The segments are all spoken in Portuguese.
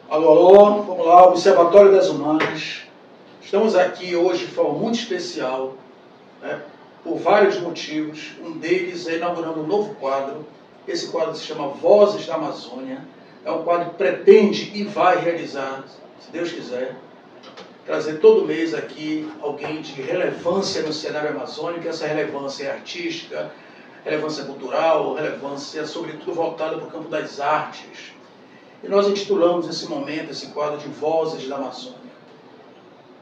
Alô, alô, vamos lá, Observatório das Humanas. Estamos aqui hoje de forma muito especial, né, por vários motivos. Um deles é inaugurando um novo quadro. Esse quadro se chama Vozes da Amazônia. É um quadro que pretende e vai realizar, se Deus quiser, trazer todo mês aqui alguém de relevância no cenário amazônico. Essa relevância é artística, relevância cultural, relevância sobretudo voltada para o campo das artes. E nós intitulamos esse momento, esse quadro de Vozes da Amazônia.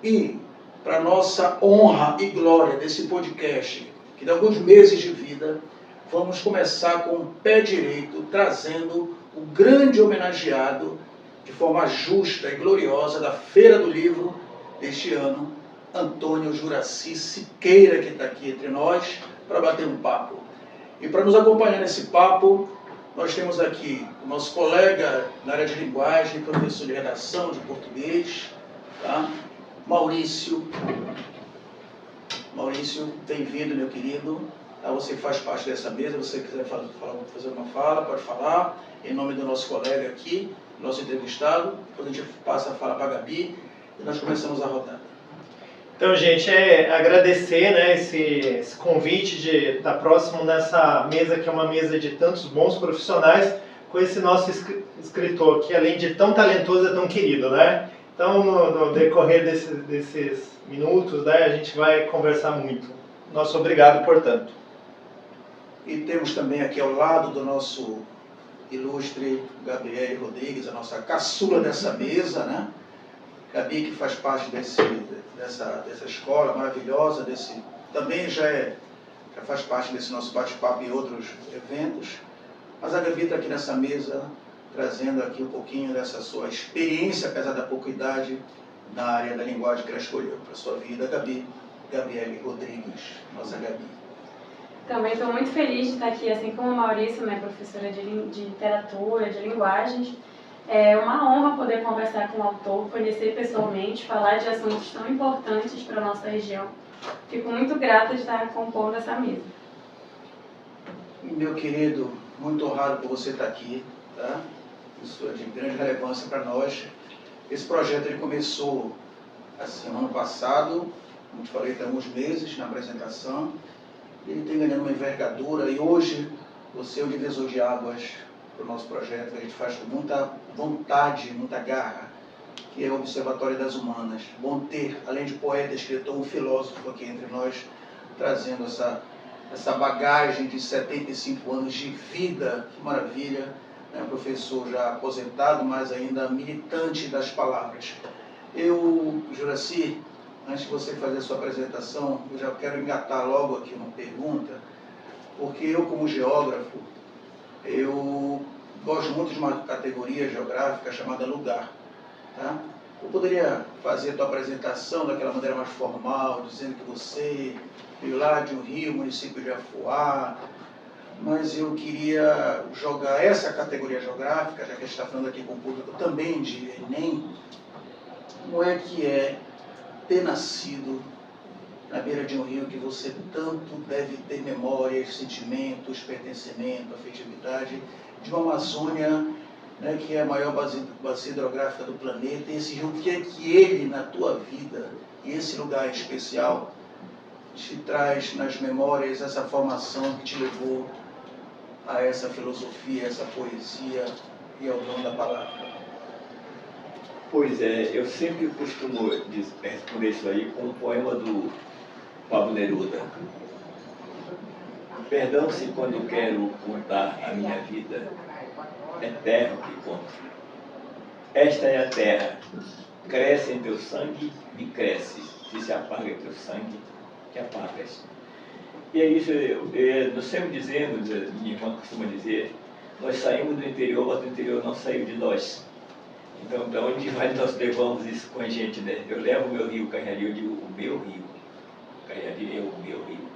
E, para nossa honra e glória desse podcast, que dá alguns meses de vida, vamos começar com o pé direito, trazendo o grande homenageado, de forma justa e gloriosa, da Feira do Livro deste ano, Antônio Juraci Siqueira, que está aqui entre nós, para bater um papo. E para nos acompanhar nesse papo, nós temos aqui o nosso colega na área de linguagem, professor de redação de português, tá? Maurício, bem-vindo, meu querido. Tá? Você faz parte dessa mesa, se você quiser fazer uma fala, pode falar, em nome do nosso colega aqui, nosso entrevistado. Depois a gente passa a falar para a Gabi e nós começamos a rodada. Então, gente, agradecer, né, esse convite de estar próximo nessa mesa, que é uma mesa de tantos bons profissionais, com esse nosso escritor, que além de tão talentoso, é tão querido, né? Então, no decorrer desses minutos, né, a gente vai conversar muito. Nosso obrigado, portanto. E temos também aqui ao lado do nosso ilustre Gabriel Rodrigues, a nossa caçula dessa mesa, né? Gabi, que faz parte dessa escola maravilhosa, também já faz parte desse nosso bate-papo e outros eventos. Mas a Gabi está aqui nessa mesa, trazendo aqui um pouquinho dessa sua experiência, apesar da pouca idade, na área da linguagem que ela escolheu para a sua vida. Gabriele Rodrigues, nossa Gabi. Também estou muito feliz de estar aqui, assim como a Maurício, né, professora de literatura, de linguagens. É uma honra poder conversar com o autor, conhecer pessoalmente, falar de assuntos tão importantes para a nossa região. Fico muito grata de estar compondo essa mesa. Meu querido, muito honrado por você estar aqui, tá? Isso é de grande relevância para nós. Esse projeto ele começou assim, ano passado, como te falei, tem alguns meses na apresentação. Ele tem ganhando uma envergadura e hoje você é o divisor de águas para o nosso projeto, que a gente faz com muita vontade, muita garra, que é o Observatório das Humanas. Bom ter, além de poeta, escritor, um filósofo aqui entre nós, trazendo essa bagagem de 75 anos de vida, que maravilha, né? Um professor já aposentado, mas ainda militante das palavras. Eu, Juraci, antes de você fazer a sua apresentação, eu já quero engatar logo aqui uma pergunta, porque eu, como geógrafo, eu gosto muito de uma categoria geográfica chamada lugar. Tá? Eu poderia fazer a tua apresentação daquela maneira mais formal, dizendo que você veio lá de um rio, município de Afuá, mas eu queria jogar essa categoria geográfica, já que a gente está falando aqui com o público também de Enem, como é que é ter nascido na beira de um rio que você tanto deve ter memórias, sentimentos, pertencimento, afetividade, de uma Amazônia, né, que é a maior bacia hidrográfica do planeta, e esse rio, o que é que ele, na tua vida, e esse lugar especial, te traz nas memórias essa formação que te levou a essa filosofia, essa poesia e ao dom da palavra? Pois é, eu sempre costumo responder isso aí com um poema do Pablo Neruda. Perdão-se quando quero contar a minha vida, é terra que conto. Esta é a terra, cresce em teu sangue e cresce, se apaga teu sangue, que apagas. E é isso, eu sempre dizendo, minha irmã costuma dizer, nós saímos do interior, mas o interior não saiu de nós. Então, para onde vai nós levamos isso com a gente, né? Eu levo o meu rio Caiari, eu digo o meu rio. Caiari é o meu rio.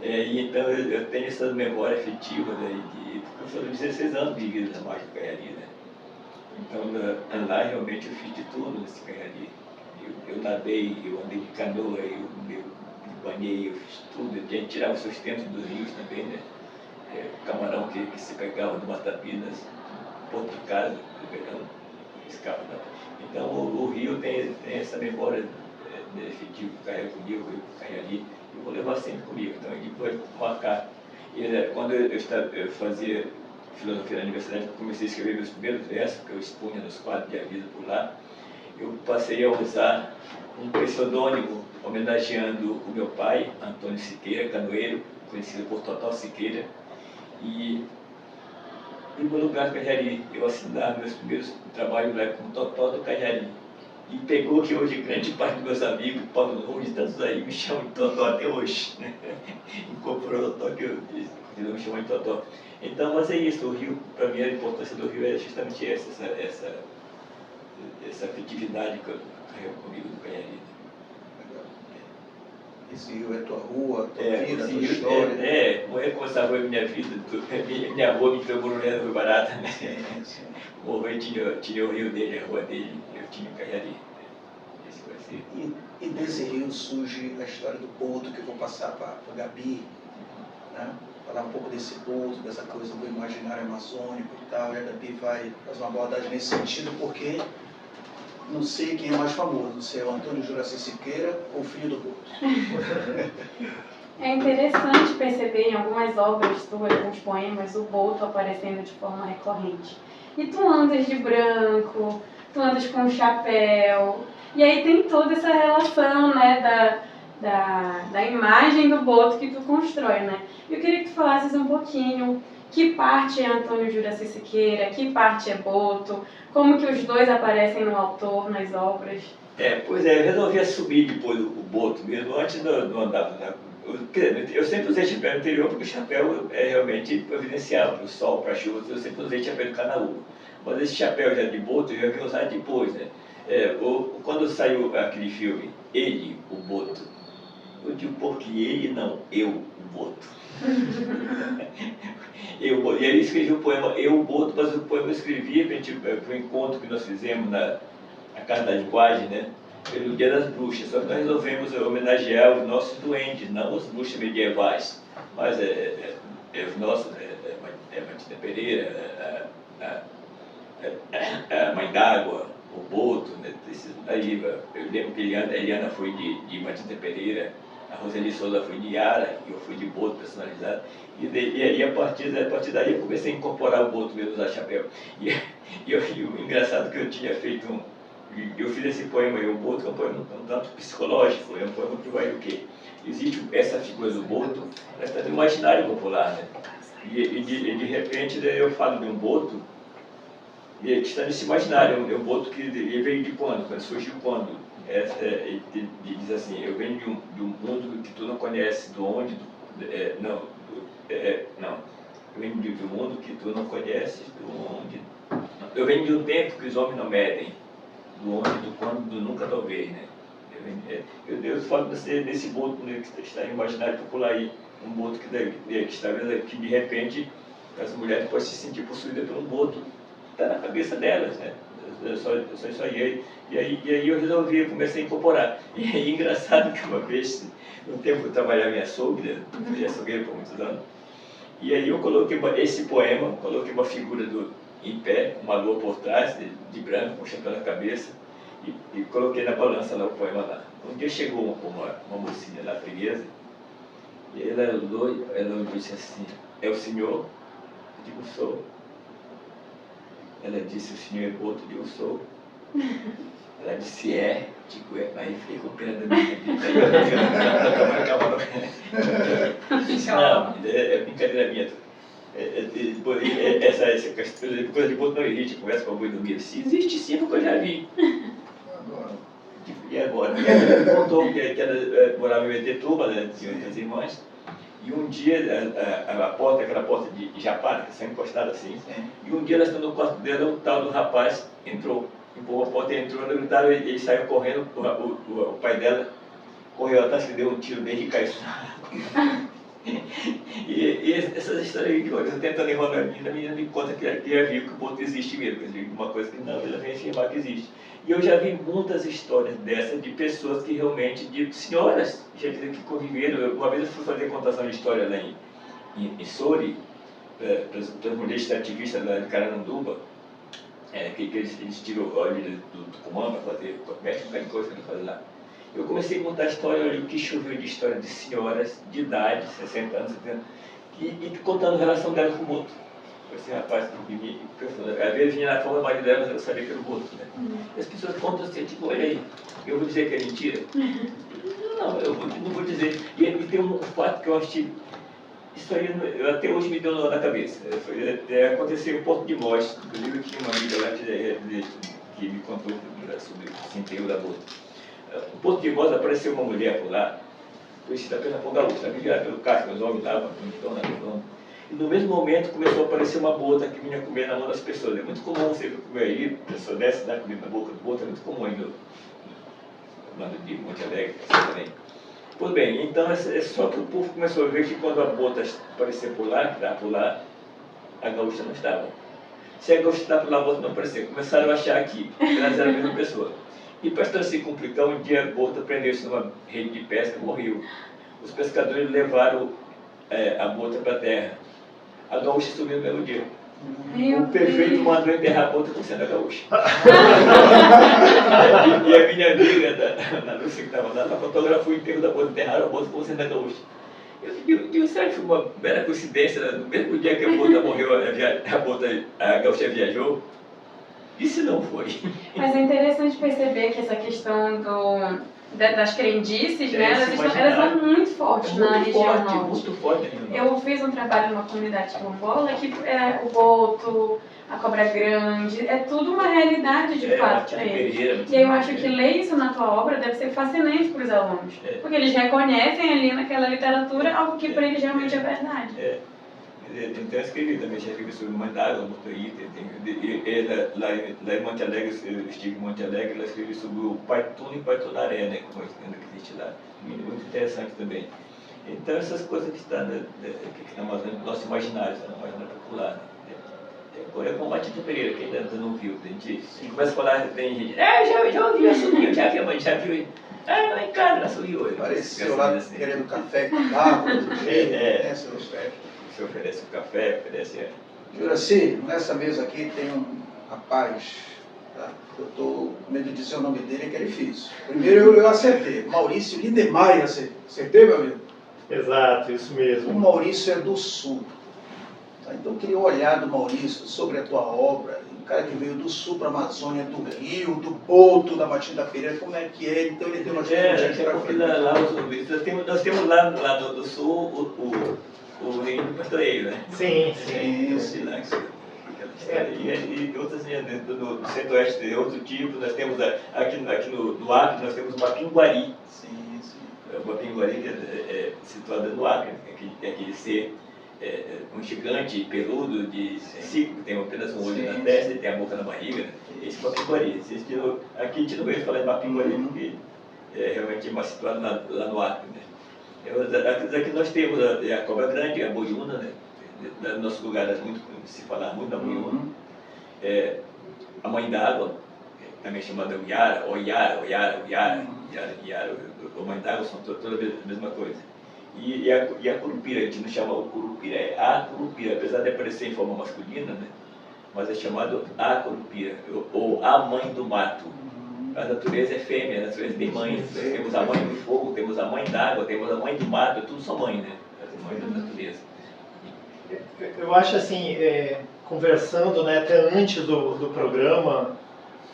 E então eu tenho essa memória afetiva, né? Eu sou 16 anos de vida na margem do Caiari, né? Então lá realmente eu fiz de tudo nesse Caiari. Eu nadei, eu andei de canoa, eu banhei, eu fiz tudo. A gente tirava o sustento dos rios também, né? Camarão que se pegava do Matapinas, Porto de Casa, do verão. escapa. Então o rio tem essa memória efetiva que carrega comigo, o rio que carrega ali, eu vou levar sempre comigo. Então ele pode marcar. Quando eu fazia filosofia na universidade, eu comecei a escrever meus primeiros versos, que eu expunha nos quadros de aviso por lá, eu passei a usar um pseudônimo homenageando o meu pai, Antônio Siqueira, canoeiro, conhecido por Totó Siqueira, e em meu lugar Cajari, eu assinava meus primeiros trabalhos lá com Totó do Cajari. E pegou que hoje grande parte dos meus amigos, Paulo Nunes, tantos aí, me chamam de Totó até hoje. Incorporou o Totó, que eu me chamam de Totó. Então, mas é isso, o rio, para mim a importância do rio é justamente essa afetividade que eu carrego comigo do Cajari. Esse rio é tua rua, tua vida, tua história. Morrer com essa rua é minha vida. Minha rua me entregou no Leandro Barata, né? Morrer tinha o rio dele, a rua dele, eu tinha o Cajari. Esse vai ser. E desse rio surge a história do boto, que eu vou passar para a Gabi, né? Falar um pouco desse boto, dessa coisa do imaginário amazônico e tal, e a Gabi vai fazer uma abordagem nesse sentido, porque não sei quem é mais famoso, se é o Antônio Juraci Siqueira ou o filho do boto. É interessante perceber em algumas obras tuas, alguns poemas, o boto aparecendo de forma recorrente. E tu andas de branco, tu andas com um chapéu, e aí tem toda essa relação, né, da imagem do boto que tu constrói, né? Eu queria que tu falasses um pouquinho que parte é Antônio Juraci Siqueira, que parte é boto, como que os dois aparecem no autor, nas obras. Pois é, eu resolvi assumir depois o boto mesmo, antes não andava. Eu sempre usei chapéu no interior porque o chapéu é realmente providencial para o sol, para a chuva, eu sempre usei chapéu de canaúba. Mas esse chapéu já de boto eu já vim usar depois, né? Quando saiu aquele filme, Ele, o Boto, eu digo porque ele não, eu, o Boto. E aí eu escrevi o poema Eu, o Boto, mas o poema eu escrevi para o encontro que nós fizemos na Casa da Linguagem, né? Pelo Dia das Bruxas, só que nós resolvemos homenagear os nossos duendes, não os bruxas medievais, mas os nossos, Matilda Pereira, a Mãe d'Água, o Boto, né? Aí, eu lembro que a Eliana foi de Matilda Pereira, a Roseli Souza foi de Yara, e eu fui de Boto personalizado, e a partir daí eu comecei a incorporar o Boto mesmo, usar chapéu. E o engraçado que eu tinha feito eu fiz esse poema aí, o Boto, que é um poema um tanto psicológico, é um poema que vai o quê? Existe essa figura do Boto, ela está no imaginário popular, né? E de repente eu falo de um Boto que está nesse imaginário, é um Boto que ele veio de quando surgiu quando? Ele diz assim, eu venho de um mundo que tu não conheces, eu venho de um mundo que tu não conheces, eu venho de um tempo que os homens não medem, do onde, do quando, do nunca, talvez, né? Eu falo desse boto, né, que está no imaginário popular aí, um boto que está vendo que de repente as mulheres podem se sentir possuídas por um boto, está na cabeça delas, né? Só isso aí. E aí eu resolvi, comecei a incorporar. E aí engraçado que uma vez, no tempo que eu trabalhava em açougue, né? Eu fui açougueiro por muitos anos, e aí eu coloquei esse poema, coloquei uma figura em pé, uma lua por trás, de branco, com o chapéu na cabeça, e coloquei na balança lá o poema lá. Um dia chegou uma mocinha lá, freguesa, e ela olhou, ela disse assim, é o senhor? Eu digo, sou. Ela disse, o senhor é Boto? Eu digo, sou. Ela disse, é. Digo, aí fiquei com pena da minha vida. Não, é brincadeira minha. Essa coisa de Boto não existe, conversa com a boi dormir. Se existe sim, porque eu já vi. E agora? E ela contou que ela morava em Metetuba, né, tinha outras irmãs, e um dia aquela porta de Japara, que está encostada assim, e um dia ela estava no quarto dela, o tal do rapaz entrou, empurrou a porta, entrou, ela gritaram, ele saiu correndo, o pai dela correu atrás, que deu um tiro nele e caiu na água. E essas histórias aí, eu estou tentando enrolar a menina me conta que já viu que o Boto existe mesmo, quer dizer, uma coisa que não, ela vem afirmar que existe. E eu já vi muitas histórias dessas, de pessoas que realmente, de senhoras, já dizem que conviveram. Uma vez eu fui fazer contação de história lá em Sori, para as mulheres ativistas lá de Carananduba, que eles tiram o óleo do Tucumã para fazer cosmético, qualquer coisa que eles fazem lá. Eu comecei a contar a história, olha o que choveu de história de senhoras de idade, 60 anos, 70 anos, e contando a relação dela com o boto. Esse rapaz que me às vezes vinha na forma do marido dela, mas eu sabia que era o boto, né? E as pessoas contam assim, tipo, olha aí, eu vou dizer que é mentira? Não, eu não vou dizer. E tem um fato que eu achei, isso aí até hoje me deu nó na cabeça. Aconteceu em Porto de Mós, inclusive eu tinha uma amiga lá que me contou sobre o enterro da bota. Em Porto de Mós apareceu uma mulher por lá, conhecida apenas por gaúcha, vinha pelo casco, os homens estavam, e no mesmo momento começou a aparecer uma bota que vinha comer na mão das pessoas. É muito comum você comer aí, a pessoa desce, dá comida na boca do bota, é muito comum aí no lado de Monte Alegre, também. Pois bem, então é só que o povo começou a ver que quando a bota aparecia por lá, que estava por lá, a gaúcha não estava. Se a gaúcha estava por lá, a bota não aparecia. Começaram a achar que elas eram a mesma pessoa. E para estar se complicar, um dia a bota prendeu-se numa rede de pesca e morreu. Os pescadores levaram a bota para a terra. A gaúcha sumiu no mesmo dia. O prefeito mandou enterrar a bota com sendo a gaúcha. E a minha amiga, na Lúcia que estava lá, ela fotografou o enterro da bota, enterraram a bota com sendo a gaúcha. Eu digo, será que foi uma mera coincidência? Né? No mesmo dia que a bota morreu, a gaúcha viajou? E se não foi? Mas é interessante perceber que essa questão das crendices, né, elas são muito fortes na região norte. Muito forte. Eu fiz um trabalho numa comunidade quilombola que o boto, a cobra grande, é tudo uma realidade de fato para eles. E eu acho que ler isso na tua obra deve ser fascinante para os alunos, porque eles reconhecem ali naquela literatura algo que para eles realmente é verdade. Então eu escrevi também, já escrevi sobre Mãe d'Água, Motorita, lá em Monte Alegre, eu estive em Monte Alegre, lá escrevi sobre o Paituna e Paitunaré, né, como que existe lá, muito interessante também. Então essas coisas que estão no nosso imaginário, no imaginário popular, né. Agora é como a Tita Pereira, que ainda não viu, a gente começa a falar, tem gente, já ouviu assobio, já viu, mãe, já viu, não em casa, assobio. Apareceu lá querendo café com água, outro jeito, seus pés. Você oferece um café, oferece... Juraci, nessa mesa aqui tem um rapaz, tá? Eu estou com medo de dizer o nome dele, que é difícil. Primeiro eu acertei, Maurício Lindemeyer, acertei, meu amigo? Exato, isso mesmo. O Maurício é do Sul. Tá? Então eu queria olhar do Maurício sobre a tua obra, um cara que veio do Sul para a Amazônia, do Rio, do Boto, da Matinda Pereira, como é que é? Então ele tem uma nós temos lá do Sul o Ninho do Pastoreiro, né? Sim. E outras do Centro-Oeste tem outro tipo. Nós temos aqui no Acre, nós temos o Mapinguari. Sim. O Mapinguari que é situado no Acre, aquele ser um gigante peludo de ciclo, que tem apenas um olho na testa e tem a boca na barriga. Esse Mapinguari. Aqui a gente não veio falar de Mapinguari, porque é realmente mais situado lá no Acre, né? Aqui nós temos a cobra grande, a boiúna, né? No nosso lugar se fala muito da boiúna. A mãe d'água, também chamada Uiara, ou Iara, ou mãe d'água, são todas a mesma coisa. E a curupira, a gente não chama o curupira, é a curupira, apesar de aparecer em forma masculina, né? Mas é chamado a curupira, ou a mãe do mato. A natureza é fêmea, a natureza tem mãe. Temos a mãe do fogo, temos a mãe d'água, temos a mãe do mato, tudo são mãe, né? As mães da natureza. Eu acho assim, conversando, né, até antes do programa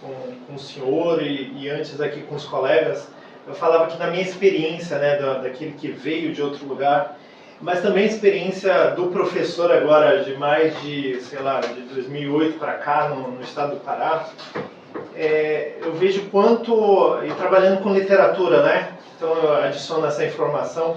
com o senhor e antes aqui com os colegas, eu falava que na minha experiência, né, daquele que veio de outro lugar, mas também a experiência do professor agora de mais de, sei lá, de 2008 para cá no estado do Pará, eu vejo quanto, e trabalhando com literatura, né? Então eu adiciono essa informação,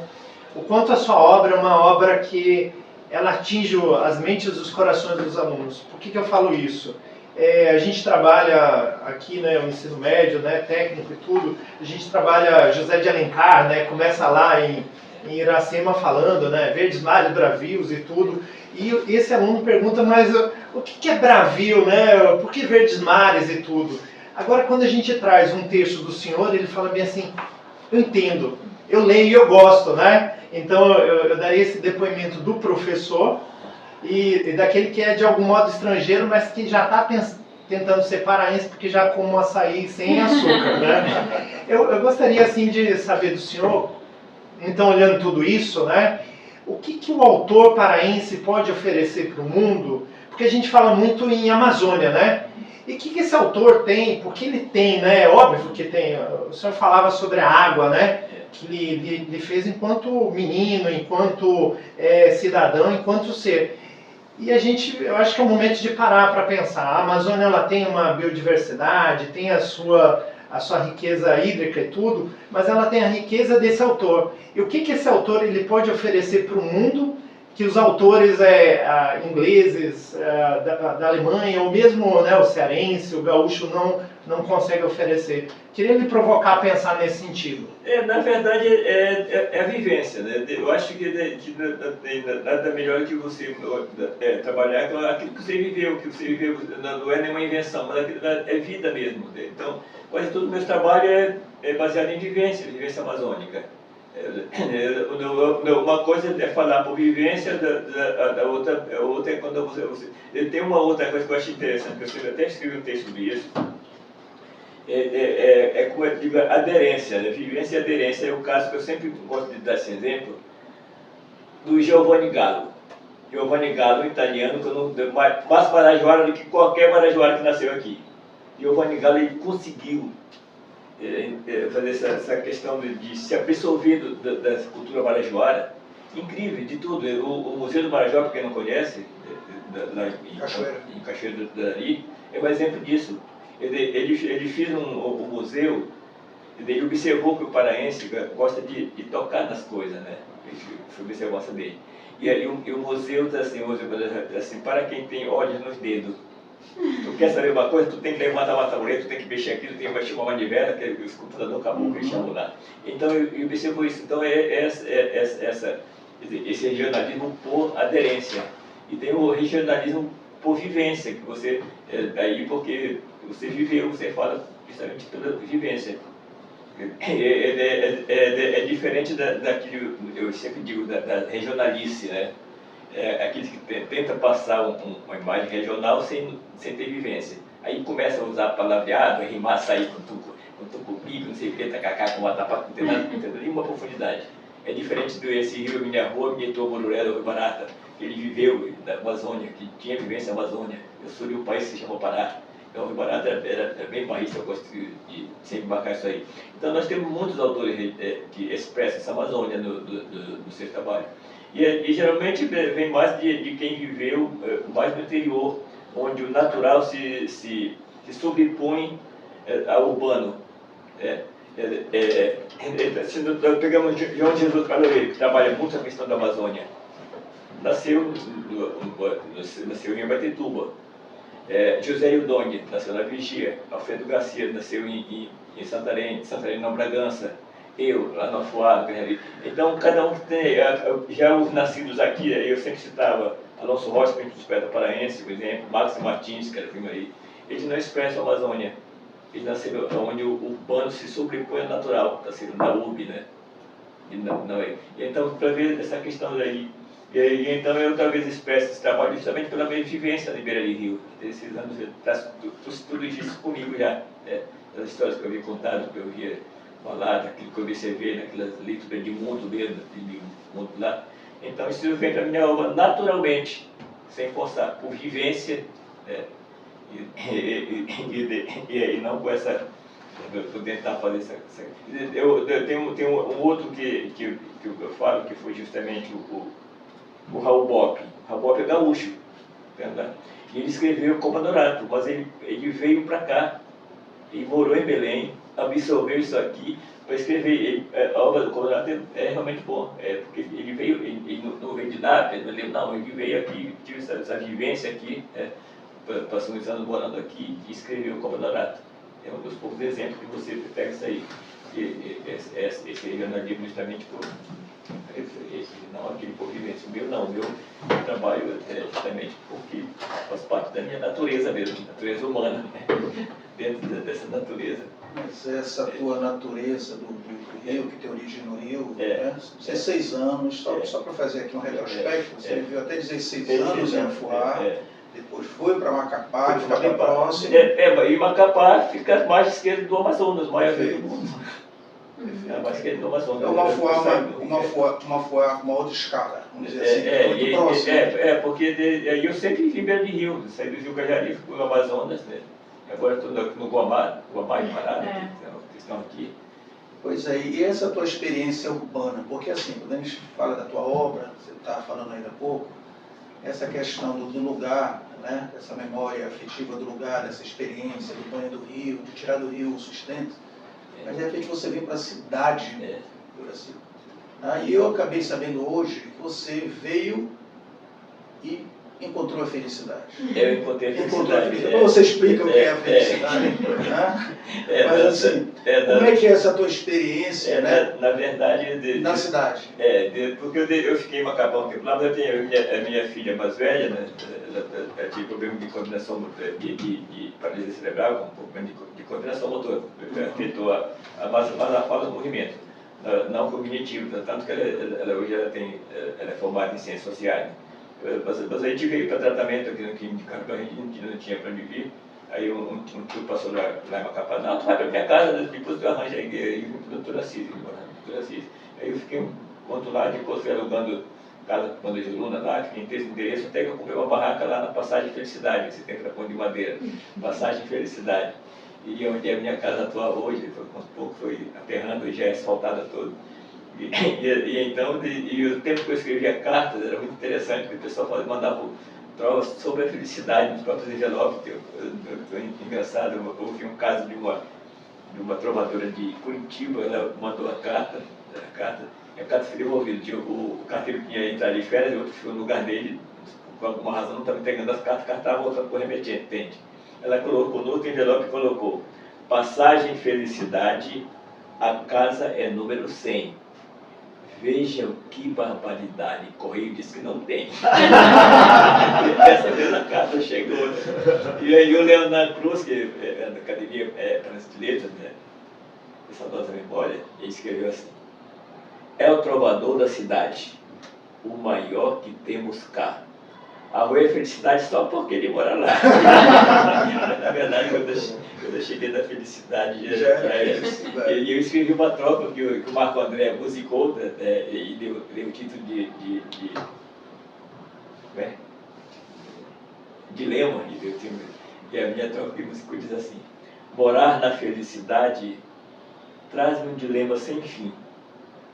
o quanto a sua obra é uma obra que ela atinge as mentes e os corações dos alunos. Por que eu falo isso? A gente trabalha aqui, né, o ensino médio, né, técnico e tudo, a gente trabalha José de Alencar, né, começa lá em Iracema falando, né, verdes mares, bravios e tudo, e esse aluno pergunta, mas o que é bravio, né, por que verdes mares e tudo? Agora, quando a gente traz um texto do senhor, ele fala bem assim, eu entendo, eu leio e eu gosto, né, então eu daria esse depoimento do professor, e daquele que é de algum modo estrangeiro, mas que já está tentando ser paraense porque já como açaí sem açúcar, né? Eu gostaria, assim, de saber do senhor, então, olhando tudo isso, né? O que o autor paraense pode oferecer para o mundo? Porque a gente fala muito em Amazônia, né? E o que esse autor tem? Porque ele tem, né? É óbvio que tem. O senhor falava sobre a água, né? Que ele fez enquanto menino, enquanto cidadão, enquanto ser. E eu acho que é o momento de parar para pensar. A Amazônia, ela tem uma biodiversidade, tem a sua riqueza hídrica e tudo, mas ela tem a riqueza desse autor. E o que esse autor ele pode oferecer para o mundo que os autores ingleses da Alemanha, ou mesmo, né, o cearense, o gaúcho, não conseguem oferecer? Queria lhe provocar a pensar nesse sentido. Na verdade, é a vivência, né? Eu acho que nada melhor que você trabalhar com aquilo que você viveu, não é nenhuma invenção, mas é vida mesmo. Né? Então, quase todo o meu trabalho é baseado em vivência amazônica. Uma coisa é falar por vivência, a outra é quando você... Tem uma outra coisa que eu acho interessante, que eu até escrevi um texto sobre isso, como eu digo, aderência, né? Vivência e aderência. É o caso que eu sempre gosto de dar esse exemplo, do Giovanni Gallo. Giovanni Gallo, italiano, mais marajoara do que qualquer marajoara que nasceu aqui. Giovanni Gallo, ele conseguiu fazer essa questão de se absorver da cultura marajoara, incrível, de tudo. O Museu do Marajó, para quem não conhece, lá em Cachoeira do Dari, é um exemplo disso. Ele fez um museu, ele observou que o paraense gosta de tocar nas coisas, né? Foi a observação dele. E o museu está assim, para quem tem olhos nos dedos. Tu quer saber uma coisa, tu tem que levantar uma tabureta, tu tem que mexer aquilo, tu tem que mexer uma manivela, que o computador acabou que ele chamou lá. Então, eu observo isso. Então, esse regionalismo por aderência. E tem o regionalismo por vivência, que você, porque você viveu, você fala justamente pela vivência. É diferente daquilo, eu sempre digo, da regionalice, né? Aqueles que tentam passar uma imagem regional sem ter vivência. Aí começa a usar palavreado, rimar, sair com tucupico, não sei o que, tacacá, com matapá, não tem nenhuma profundidade. É diferente desse rio Minha Rua, Minha Bororé, Rio Barata, que ele viveu na Amazônia, que tinha vivência na Amazônia. Eu sou de um país que se chama Pará. Então o Rio Barata era bem barrista, eu gosto de sempre marcar isso aí. Então nós temos muitos autores que expressam essa Amazônia no seu trabalho. E geralmente vem mais de quem viveu mais no interior, onde o natural se sobrepõe ao urbano. Nós pegamos João Jesus Caloreiro, que trabalha muito a questão da Amazônia. Nasceu em Abaetetuba. José Ildoni nasceu na Vigia. Alfredo Garcia nasceu em Santarém, não, Bragança. Eu, lá no Afuá, então cada um tem, já os nascidos aqui, eu sempre citava Alonso Rocha, que a gente expressa paraense, por exemplo, Marcos Martins, que era primo aí, eles não expressam a Amazônia, eles nasceram onde o urbano se sobrepõe ao natural, nasceram na urbe, né? Então, para ver essa questão daí, então eu talvez expresso esse trabalho justamente pela minha vivência na Beira de Rio, esses anos, tudo isso comigo já, as histórias que eu havia contado, que eu via falar, daquilo que eu observei, naquelas leituras de mundo mesmo, de mundo lá. Então isso vem para minha obra naturalmente, sem forçar, por vivência, e não com essa, por tentar fazer essa. Eu tenho um outro que eu falo, que foi justamente o Raul Bopp. O Raul Bopp é gaúcho, né? E ele escreveu Copa Dourado, mas ele veio para cá, e morou em Belém, absorveu isso aqui para escrever. A obra do Colorado é realmente bom, porque ele veio, ele não veio de nada, ele veio aqui, tive essa vivência aqui, passou uns anos morando aqui e escreveu Copa Dourado. É um dos poucos exemplos que você pega isso aí, esse regionalismo justamente por não aquele por vivência. O meu trabalho é justamente porque faz parte da minha natureza mesmo, natureza humana, né? Dentro dessa natureza. Mas essa tua natureza do Rio, que te origem no Rio, né? 16 anos, só para fazer aqui um retrospecto, você viveu até 16 anos em Afuá, depois foi para Macapá, que fica bem próximo. E Macapá fica à margem esquerda do Amazonas, maior do mundo. Perfeito. É a margem esquerda do Amazonas. É uma outra escala, vamos dizer assim, muito próximo. Porque eu sempre vivi em Beira de Rio, saí do Rio Cajari, fui ao Amazonas, né? Agora estou no Guamá e Pará, que estão aqui. Pois é, e essa tua experiência urbana, porque assim, quando a gente fala da tua obra, você estava falando ainda há pouco, essa questão do lugar, né? Essa memória afetiva do lugar, dessa experiência do banho do rio, de tirar do rio o sustento, mas de repente você vem para a cidade do Brasil. E eu acabei sabendo hoje que você veio e encontrou a felicidade. Eu encontrei a felicidade. Você explica o que é a felicidade. Mas assim, como é que é essa tua experiência, né? Na verdade... na cidade. Porque eu fiquei em Macapá um tempo lá, mas eu tenho a minha filha mais velha, né? Ela tinha problema de coordenação, de paralisia cerebral, com problema de coordenação motora. Afetou mais a fala do movimento, não cognitivo, tanto que ela hoje ela é formada em ciências sociais. Mas a gente veio para tratamento aqui no Clínico de Caramba, a gente não tinha para onde vir. Aí um tio passou lá em Macapá, não, tu vai para minha casa, depois tu arranja aí, e vim para o Doutor Assis, Aí eu fiquei um ponto lá, depois fui alugando casa com a Juruna lá, fiquei em esse endereço, até que eu comprei uma barraca lá na Passagem Felicidade, esse tempo da Ponte de Madeira, Passagem Felicidade. E onde é a minha casa atual hoje, um pouco foi aterrando, já é asfaltada toda. Então, o tempo que eu escrevia cartas era muito interessante, porque o pessoal mandava trovas sobre a felicidade nos próprios envelopes. Engraçado, eu ouvi um caso de uma trovadora de Curitiba, ela mandou a carta foi devolvida. O carteiro que ia entrar de férias, o outro ficou no lugar dele, por alguma razão não estava entregando as cartas, a carta estava voltando para o remetente, entende? Ela colocou no outro envelope, colocou Passagem Felicidade, a casa é número 100. Vejam que barbaridade, Correio disse que não tem. Dessa vez a carta chegou. E aí o Leonardo Cruz, que é da Academia de Letras, né? Essa nossa memória, ele escreveu assim: é o trovador da cidade, o maior que temos cá. A rua é felicidade só porque ele mora lá. Na verdade, quando eu cheguei da felicidade, e eu escrevi uma tropa que o Marco André musicou, e deu o título de Dilema, e a minha tropa que musicou diz assim: morar na felicidade traz-me um dilema sem fim,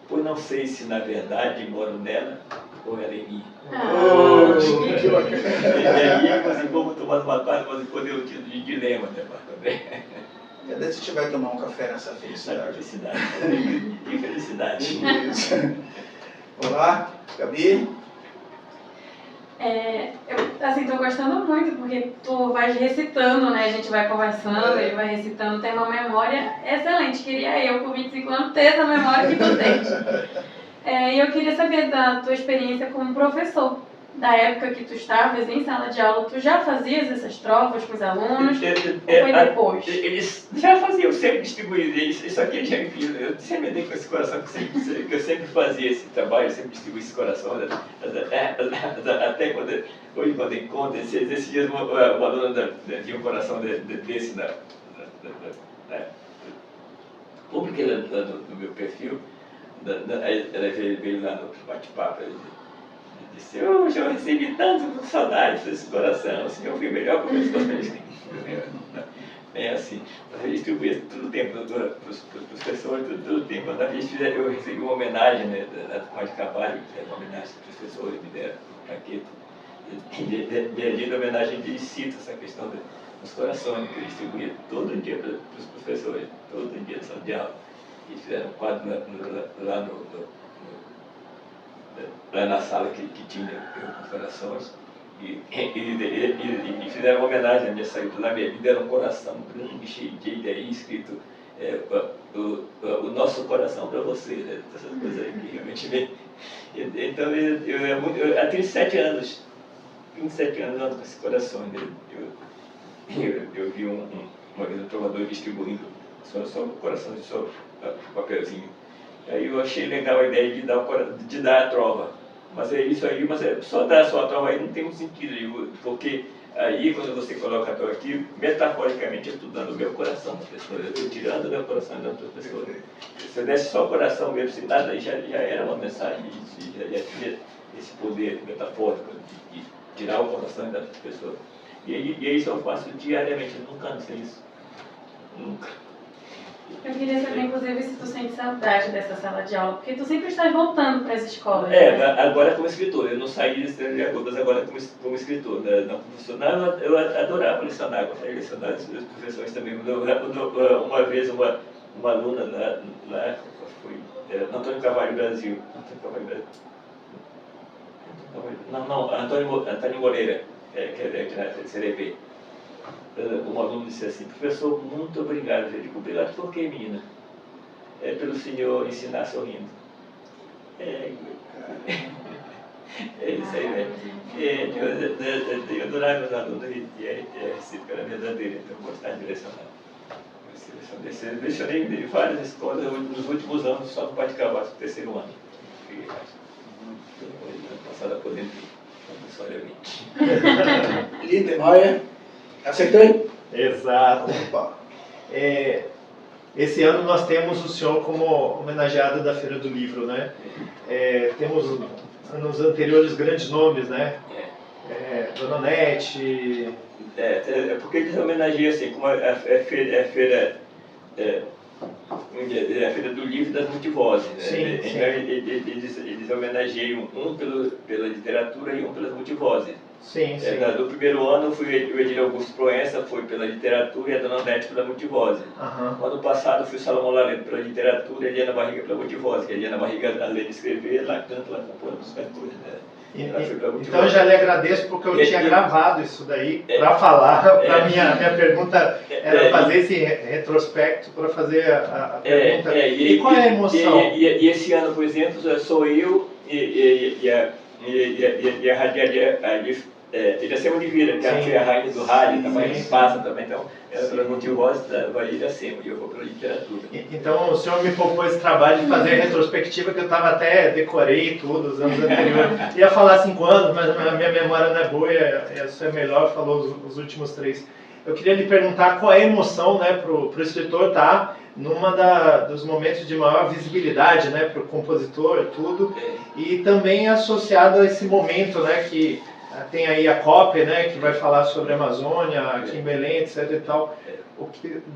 pois não sei se na verdade moro nela ou ela em mim. E aí, assim, vamos tomar uma parte, mas poder o título de Dilema, né, Marco André? Cadê se tiver que tomar um café nessa felicidade? Que felicidade. Olá, Gabi. Eu estou gostando muito, porque tu vais recitando, né? A gente vai conversando, ele vai recitando, tem uma memória excelente. Queria eu, com 25 anos, ter essa memória que tu tens. E eu queria saber da tua experiência como professor. Da época que tu estavas em sala de aula, tu já fazias essas trovas com os alunos? Ou foi depois? Eles já faziam, eu sempre distribuí isso aqui, eu sempre andei com esse coração, que eu sempre fazia esse trabalho, eu sempre distribuí esse coração, até hoje quando encontro, esses dias uma aluna tinha um coração desse publiquei lá no meu perfil, ela veio lá no bate-papo, disse: eu recebi tanto saudade desse coração, assim, eu fui o melhor professor. É assim, a gente distribuía todo o tempo para os professores, todo o tempo. Quando a gente eu recebi uma homenagem, né, da Tomás de Carvalho, que é uma homenagem aos professores, me deram plaqueta. De homenagem de cito essa questão dos corações, que eu distribuía todo dia para os professores, todo dia de sala de aula. E fizeram um quadro lá na sala que tinha os corações, e fizeram uma homenagem à minha saída lá, me deram um coração grande, cheio de ideia, escrito o nosso coração para você, né? Essas coisas aí que realmente vem. Então, há 27 anos ando com esse coração, né? Eu vi uma vez um trovador distribuindo só coração de papelzinho. Aí eu achei legal a ideia de dar a trova. Mas é isso aí, mas só dar só a trova aí não tem um sentido, porque Aí, quando você coloca a Torá aqui, metaforicamente eu estou dando o meu coração para a pessoa, eu estou tirando o meu coração e dando para a pessoa. Se eu desse só o coração mesmo, sem nada, já era uma mensagem, já tinha esse poder metafórico de tirar o coração e dar para a pessoa. E isso eu faço diariamente, eu nunca cansei isso. Nunca. Eu queria saber, inclusive, se tu sente saudade dessa sala de aula, porque tu sempre estás voltando para as escolas. Né? Agora como escritor. Eu não saí desse mas agora como escritor. Na profissional, eu adorava lecionar, gostava de lecionar as professores também. Uma vez, uma aluna lá foi Antônio Carvalho Brasil. Antônio Moreira, que é de CDP. Um aluno disse assim: professor, muito obrigado. Eu digo: obrigado por quê, menina? Pelo senhor ensinar sorrindo. É isso aí, né? Eu adorava meus alunos e a recíproca era verdadeira, então eu gostava de lecionar. Eu lecionei em várias escolas nos últimos anos, só no Pátio Cavaco, no terceiro ano. Ano passado aposentei. História minha. Lindenmayer, aceitou? Exato. Opa. Esse ano nós temos o senhor como homenageado da Feira do Livro, né? Temos nos anteriores grandes nomes, né? Dona Nete. Porque eles homenageiam assim, como a feira do livro das multivozes. Né? Sim, então sim. eles homenageiam um pela literatura e um pelas multivozes. Sim, sim. No primeiro ano o Edir Augusto Proença foi pela literatura e a Dona Nete pela multivose. Uhum. No ano passado foi Salomão Laredo pela literatura e a Eliana Barriga pela multivose. Que a Eliana Barriga, além de escrever, ela canta, ela compõe os cantores. Né? Então eu já lhe agradeço porque eu tinha gravado isso daí para falar. Para minha pergunta era fazer esse retrospecto para fazer a pergunta. E qual é a emoção? E esse ano, por exemplo, sou eu e a radialha Iracema Oliveira, que foi a rainha do rádio, também passa também, então ela pela multivose vai Iracema e eu vou pela literatura. Então o senhor me poupou esse trabalho de fazer a retrospectiva, que eu estava até decorei tudo os anos anteriores. Ia falar 5 anos, mas a minha memória não é boa, essa é melhor, falou os últimos 3. Eu queria lhe perguntar qual é a emoção, né, para o escritor estar numa dos momentos de maior visibilidade, né, para o compositor e tudo, e também associado a esse momento, né, que tem aí a COP, né, que vai falar sobre a Amazônia, aqui em Belém, etc. e tal.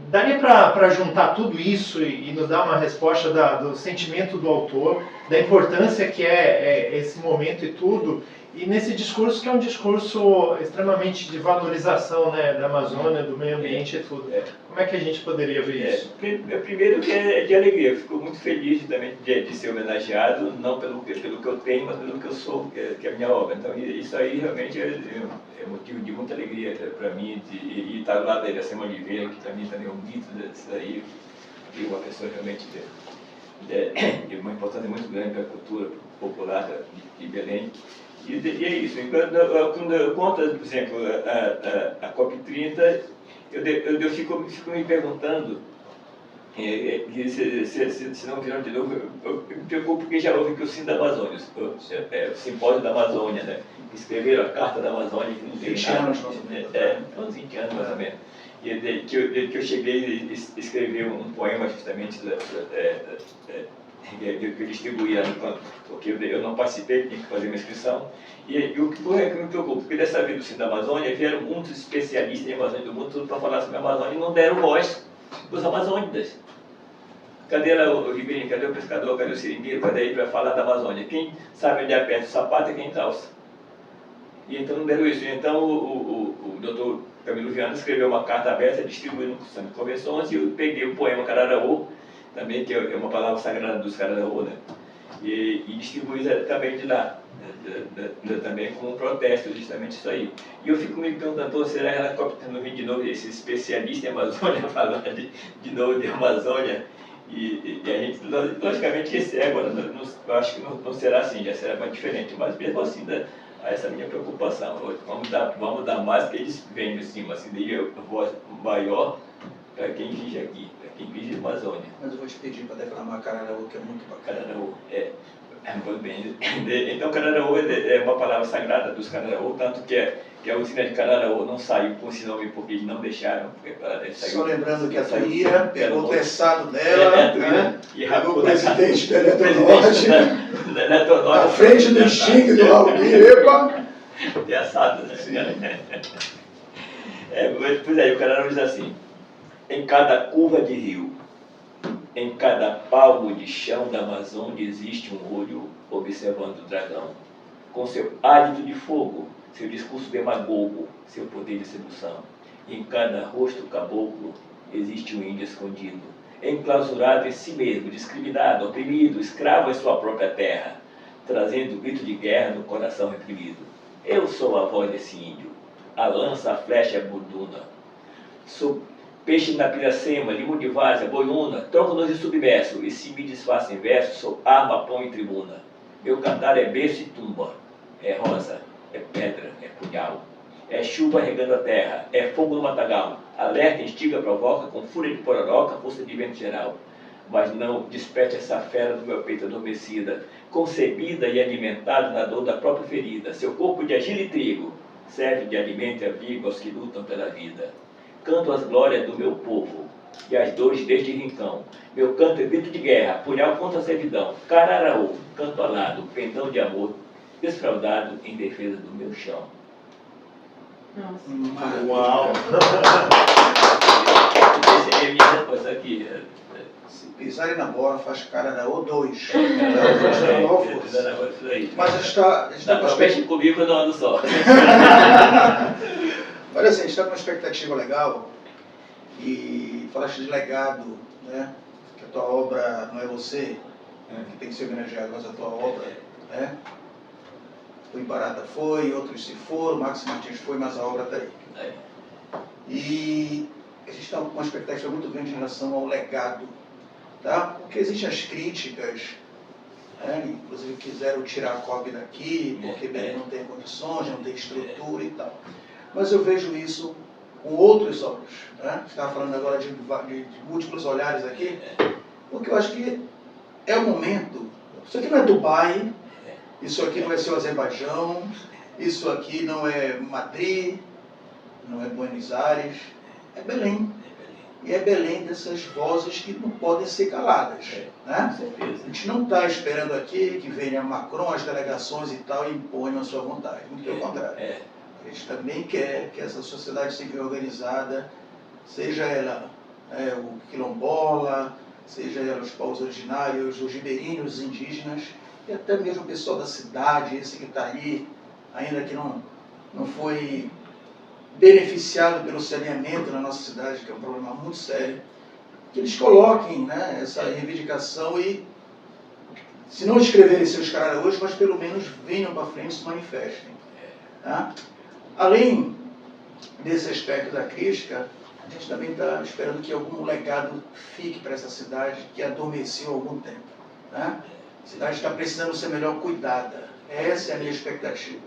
Daria para juntar tudo isso e nos dar uma resposta do sentimento do autor, da importância que é esse momento e tudo, e nesse discurso que é um discurso extremamente de valorização, né, da Amazônia, do meio ambiente e tudo. Como é que a gente poderia ver isso? Primeiro que é de alegria, eu fico muito feliz também de ser homenageado, não pelo que eu tenho, mas pelo que eu sou, que é a minha obra. Então isso aí realmente é motivo de muita alegria para mim, e estar lá da Iracema Oliveira, que para mim também é um mito disso aí, e uma pessoa realmente de uma importância muito grande para a cultura popular de Belém. E é isso. Quando eu conto, por exemplo, a COP30, eu fico me perguntando, se não viram de novo, eu me preocupo porque já houve que o Sim da Amazônia, o Simpósio da Amazônia, né? Escreveram a Carta da Amazônia, que não tem nada. 20 anos mais ou menos. E que eu cheguei a escrever um poema justamente que eu distribuía, porque eu não participei, tinha que fazer uma inscrição. E o que me preocupa, porque dessa vez do Sim da Amazônia vieram muitos especialistas em Amazônia do mundo tudo para falar sobre a Amazônia e não deram voz dos amazônidas. Cadê o ribeirinho, cadê o pescador, cadê o seringueiro, cadê aí para falar da Amazônia? Quem sabe onde aperta o sapato é quem calça. E então não deram isso. Então o doutor Camilo Viana escreveu uma carta aberta, distribuindo no Centro de Convenções, e eu peguei o poema Cararaú, também, que é uma palavra sagrada dos Cararaú, né? E distribuí também de lá, também como um protesto, justamente isso aí. E eu fico me perguntando, será que ela não vem de novo esse especialista em Amazônia falando de novo de Amazônia? E a gente, logicamente, agora eu acho que não será assim, já será mais diferente, mas mesmo assim, essa é a minha preocupação. Vamos dar mais, que eles vêm assim, uma voz maior para quem vive aqui, para quem vive na Amazônia. Mas eu vou te pedir para declamar Cararaú, que é muito bacana. Cararaú, Pois bem, então Cararaú é uma palavra sagrada dos Cararaú, tanto que a usina de Cararaú não saiu com esse nome porque eles não deixaram. Só lembrando que a Thaía pegou o terçado dela, né? Pegou o presidente da Eletronorte, na frente do xingue do Raul, epa! Terçado, né? Pois é, o Cararaú diz assim: em cada curva de rio, em cada palmo de chão da Amazônia existe um olho observando o dragão, com seu hálito de fogo, seu discurso demagogo, seu poder de sedução. Em cada rosto caboclo existe um índio escondido, enclausurado em si mesmo, discriminado, oprimido, escravo em sua própria terra, trazendo o grito de guerra no coração reprimido. Eu sou a voz desse índio, a lança, a flecha, a burduna. Sou peixe na piracema, limão de várzea, boiuna, troco-nos de submerso, e se me desfaço em verso, sou arma, pão e tribuna. Meu cantar é berço e tumba, é rosa, é pedra, é punhal, é chuva regando a terra, é fogo no matagal, alerta, instiga, provoca, com fúria de pororoca, força de vento geral. Mas não desperte essa fera do meu peito adormecida, concebida e alimentada na dor da própria ferida. Seu corpo de argila e trigo serve de alimento e abrigo aos que lutam pela vida. Canto as glórias do meu povo e as dores deste rincão. Meu canto é grito de guerra, punhal contra a servidão. Cararaú, canto alado, pendão de amor, desfraudado em defesa do meu chão. Nossa. Uau! Essa é a minha resposta aqui. Se pisarem na bola, faz Cararaú 2. Mas está Dá para peixe comigo no ano só. Olha assim, a gente está com uma expectativa legal e falaste de legado, né? Que a tua obra não é você, que tem que ser homenageado, mas a tua obra, né? O Ibarata foi, outros se foram, Max Martins foi, mas a obra está aí. E a gente está com uma expectativa muito grande em relação ao legado, tá? Porque existem as críticas, né? Inclusive quiseram tirar a COB daqui, porque Belém não tem condições, não tem estrutura e tal. Mas eu vejo isso com outros olhos, né? Você estava falando agora de múltiplos olhares aqui, porque eu acho que é o momento. Isso aqui não é Dubai, isso aqui não é seu Azerbaijão, isso aqui não é Madrid, não é Buenos Aires, é Belém. E é Belém dessas vozes que não podem ser caladas, né? A gente não está esperando aqui que venha Macron, as delegações e tal, e imponham a sua vontade, muito pelo contrário. A gente também quer que essa sociedade civil organizada, seja ela o quilombola, seja ela os povos originários, os ribeirinhos, os indígenas, e até mesmo o pessoal da cidade, esse que está ali, ainda que não foi beneficiado pelo saneamento na nossa cidade, que é um problema muito sério, que eles coloquem, né, essa reivindicação e, se não escreverem seus caras hoje, mas pelo menos venham para frente e se manifestem. Tá? Além desse aspecto da crítica, a gente também está esperando que algum legado fique para essa cidade que adormeceu há algum tempo. Né? A cidade está precisando ser melhor cuidada. Essa é a minha expectativa.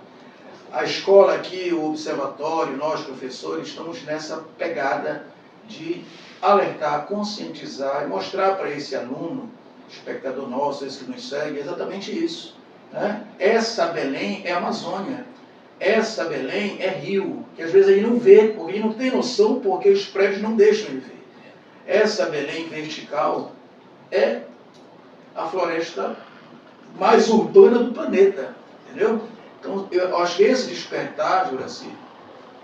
A escola aqui, o observatório, nós professores, estamos nessa pegada de alertar, conscientizar e mostrar para esse aluno, espectador nosso, esse que nos segue, exatamente isso. Né? Essa Belém é Amazônia. Essa Belém é rio, que às vezes ele não vê, porque ele não tem noção, porque os prédios não deixam ele ver. Essa Belém vertical é a floresta mais urbana do planeta, entendeu? Então, eu acho que esse despertar, Juraci,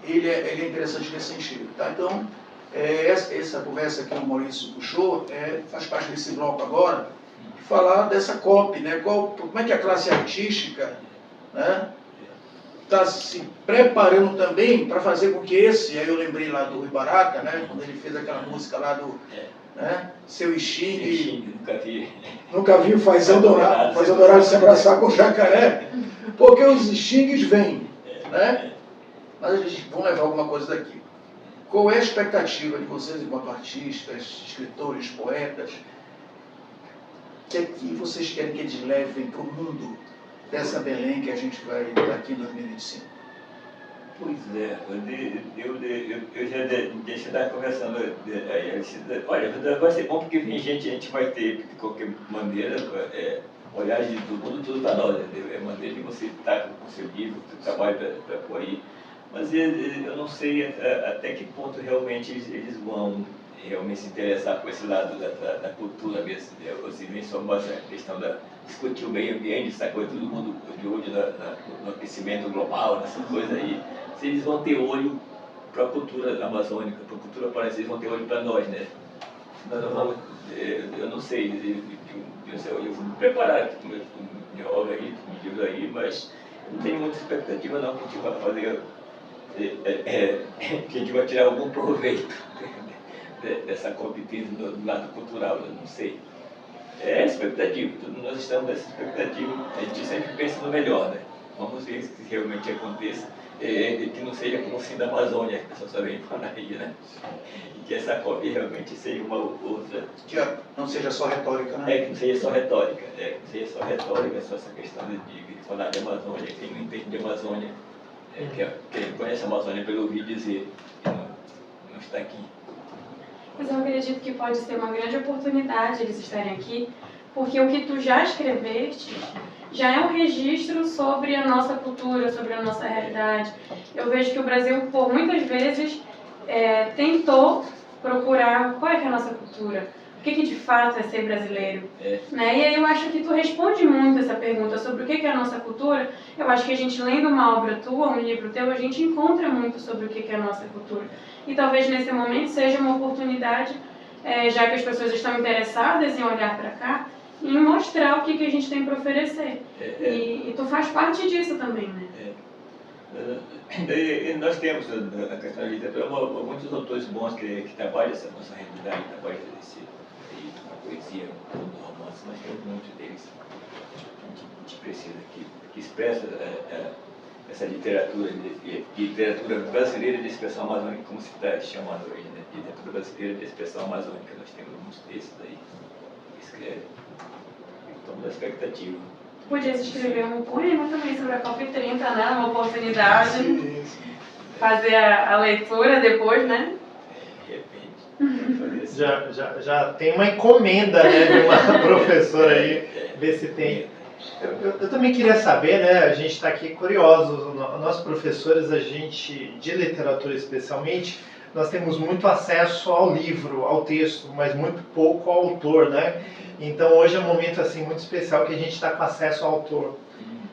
ele é interessante nesse sentido. Tá? Então, essa conversa que o Maurício puxou faz parte desse bloco agora, de falar dessa COP, né? Como é que a classe artística, né, está se preparando também para fazer com que aí eu lembrei lá do Rui Barata, né, quando ele fez aquela música lá do Seu Xingue, nunca vi o Fazão Dourado se abraçar com o jacaré, porque os xingues vêm, né, mas eles vão levar alguma coisa daqui. Qual é a expectativa de vocês enquanto artistas, escritores, poetas, que vocês querem que eles levem para o mundo dessa Belém que a gente vai estar aqui em 2025? Pois é, eu já deixa eu estar conversando. Olha, vai ser bom porque a gente vai ter, de qualquer maneira, olhares de todo mundo, tudo para nós, entendeu? É maneira de você estar com o seu livro, com o seu trabalho para pôr aí. Mas eu não sei até que ponto realmente eles vão realmente se interessar por esse lado da cultura mesmo. Assim, nem só mais a questão da discutir o meio ambiente, essa coisa, todo mundo de olho no aquecimento global, nessa coisa aí. Se eles vão ter olho para a cultura amazônica, para a cultura paraense, eles vão ter olho para nós, né? Nós não vamos, eu não sei, eu vou me preparar aqui com minha obra aí, com meu livro aí, mas não tenho muita expectativa não que a gente vai fazer, que a gente vai tirar algum proveito dessa competência do lado cultural, eu não sei. É expectativa, todos nós estamos nessa expectativa, a gente sempre pensa no melhor, né? Vamos ver se realmente aconteça, que não seja como o fim da Amazônia, que a pessoa só vem falar aí, né? E que essa COP realmente seja uma outra... Que não seja só retórica, né? Que não seja só retórica, que não seja só retórica, só essa questão de falar de Amazônia, quem não entende de Amazônia, quem conhece a Amazônia pelo ouvir dizer, que não está aqui. Mas eu acredito que pode ser uma grande oportunidade eles estarem aqui, porque o que tu já escreveste já é um registro sobre a nossa cultura, sobre a nossa realidade. Eu vejo que o Brasil, por muitas vezes, tentou procurar qual é que é a nossa cultura, o que de fato é ser brasileiro. Né? E aí eu acho que tu responde muito essa pergunta sobre o que é a nossa cultura. Eu acho que a gente, lendo uma obra tua, um livro teu, a gente encontra muito sobre o que é a nossa cultura. E talvez nesse momento seja uma oportunidade, já que as pessoas estão interessadas em olhar para cá, em mostrar o que a gente tem para oferecer. E tu faz parte disso também, né? Nós temos na questão da literatura muitos autores bons que trabalham essa nossa realidade, trabalham a poesia, o romance, nós temos muitos deles. A gente precisa que expressa essa literatura brasileira de expressão amazônica, como se está chamando hoje, né? Literatura brasileira de expressão amazônica, nós temos muitos desses aí que escrevem. Estamos na expectativa. Tu podias escrever um poema também sobre a COP30, né? Uma oportunidade. Sim. Fazer a leitura depois, né? De repente. Já tem uma encomenda, né, de uma professora aí, ver se tem. Eu também queria saber, né, a gente está aqui curiosos, nós professores, a gente, de literatura especialmente, nós temos muito acesso ao livro, ao texto, mas muito pouco ao autor, né? Então hoje é um momento assim muito especial que a gente está com acesso ao autor.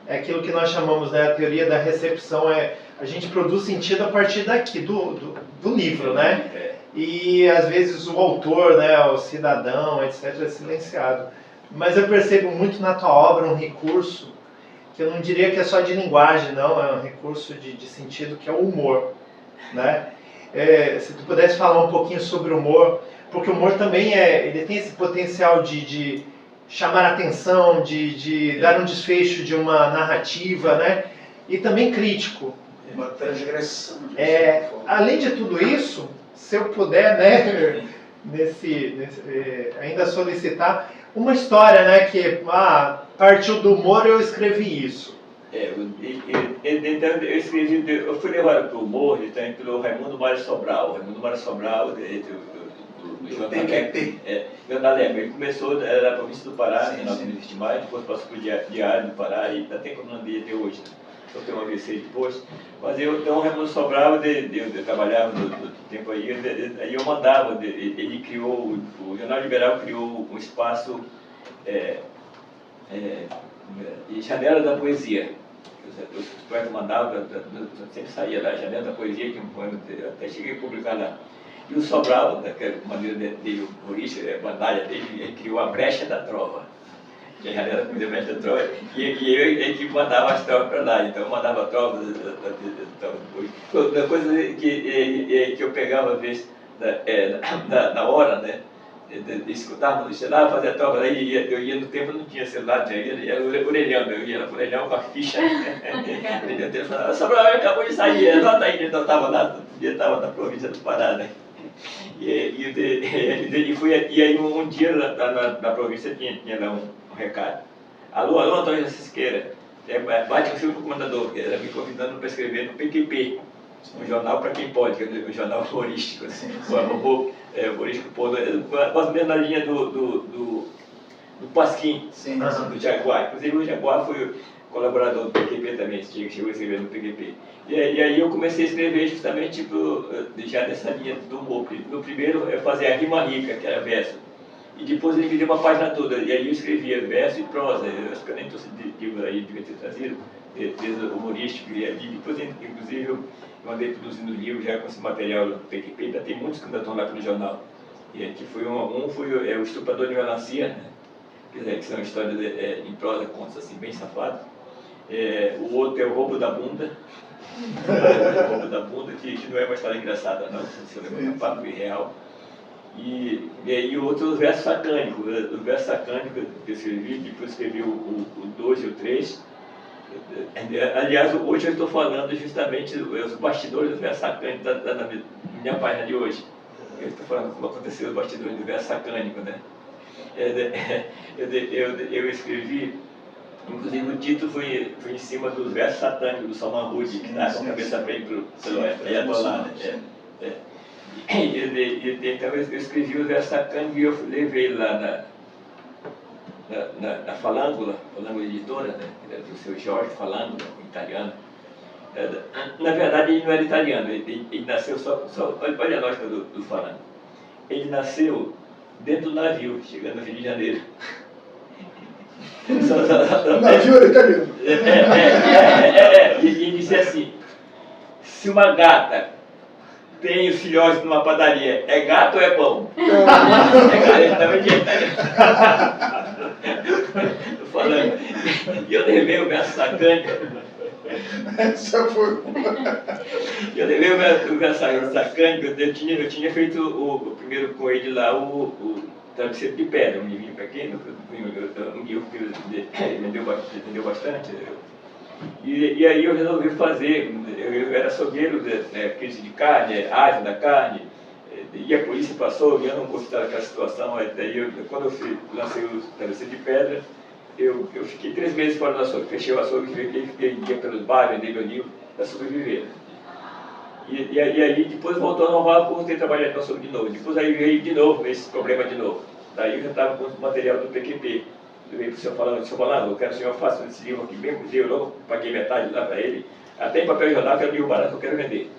É aquilo que nós chamamos, né, a teoria da recepção, a gente produz sentido a partir daqui, do livro, né? E às vezes o autor, né, o cidadão, etc., é silenciado. Mas eu percebo muito na tua obra um recurso, que eu não diria que é só de linguagem, não, é um recurso de sentido, que é o humor, né? Se tu pudesse falar um pouquinho sobre o humor, porque o humor também ele tem esse potencial de chamar a atenção, de dar um desfecho de uma narrativa, né? E também crítico. Uma transgressão. Além de tudo isso, se eu puder, né, ainda solicitar uma história, né, que partiu do humor, eu escrevi isso. Então eu fui levado para o humor então, pelo Raimundo Mário Sobral. O Raimundo Mário Sobral, do Jornal Leme. Ele começou na província do Pará, em 1920 mais, depois passou para o Diário do Pará e está até como não dia até hoje. Só tem uma vez depois. Mas então o Raimundo Sobral, eu trabalhava no tempo aí eu mandava, ele criou, o Jornal Liberal criou um espaço, Janela da Poesia. Os poetas mandavam, sempre saía da Janela da Poesia, que um poema, até cheguei a publicar lá. E o Sobral, daquela maneira dele, o humorística, a bandalha dele, ele criou a Brecha da Trova. Que a Janela da Brecha da Trova, e ele que mandava as trovas para lá. Então eu mandava trovas, da coisa que eu pegava às vezes na hora, né? Escutava no celular, fazia trova, daí eu ia no tempo, não tinha celular, era orelhando, eu ia no orelhão com a ficha, ele falava, Sobral, acabou de sair, anota aí, então estava lá, todo dia estava na província do Pará, né? E aí um dia na província tinha lá um recado, alô, Antônio Cisqueira, bate um filme com o comandador, que era me convidando para escrever no PQP, um jornal para quem pode, um jornal humorístico, assim, humorístico, mais ou menos na linha do do Pasquim, Sim, do Jaguar. Inclusive o Jaguar foi colaborador do PQP também, chegou a escrever no PQP. E aí eu comecei a escrever justamente já dessa linha do humor. No primeiro eu fazia a rima rica, que era verso. E depois ele me deu uma página toda, e aí eu escrevia verso e prosa. Eu acho que eu nem trouxe livro aí, devia ter trazido, texto humorístico. E depois, inclusive, eu andei produzindo livro já com esse material do PQP, ainda tem muitos que ainda estão lá pelo jornal. E aqui foi o Estuprador de Melancia, né? Quer dizer, que são histórias em prosa, contos assim, bem safados. O outro é o Roubo da Bunda. O Roubo da Bunda, que não é uma história engraçada, não, se eu lembro, é um papo real. E o outro, o verso sacânico. O verso sacânico que eu escrevi, depois escrevi o 2 e o 3. Aliás, hoje eu estou falando justamente os bastidores do verso sacânico na minha página de hoje. Eu estou falando como aconteceu os bastidores do verso sacânico, né? Eu escrevi, inclusive o título foi em cima dos versos satânicos do Salman Rushdie, que está com a cabeça bem pelo Ayatollah. Então eu escrevi os versos satânicos e eu levei lá na Falângula Editora, né, do seu Jorge Falângula, italiano. Na verdade ele não era italiano, ele nasceu olha a lógica do Falângula. Ele nasceu dentro do navio, chegando no Rio de Janeiro. O navio era italiano. E ele disse assim: se uma gata tem os filhotes numa padaria, é gato ou é pão? Ele também tinha italiano. Tô falando. E eu levei o verso sacânico. Essa foi. Eu levei o verso sacânico. Eu tinha feito o primeiro com ele lá, o Travesseiro de Pedra, um livrinho pequeno, um livro que vendeu bastante. E aí eu resolvi fazer, eu era açougueiro, crise de carne, asa da carne, e a polícia passou, e eu não gostei daquela situação. Daí quando eu lancei o Travesseiro de Pedra, eu fiquei 3 meses fora do açougue, fechei o açougue, ia pelos bares, vendei meu livro para sobreviver. E aí depois voltou ao normal, voltei a trabalhar no açougue de novo. Depois aí veio de novo esse problema de novo. Daí eu já estava com o material do PQP. Eu veio para o senhor falando, eu quero que o senhor faça esse livro aqui bem, eu logo paguei metade lá para ele, até em papel de jornal, que é o livro barato que eu quero vender.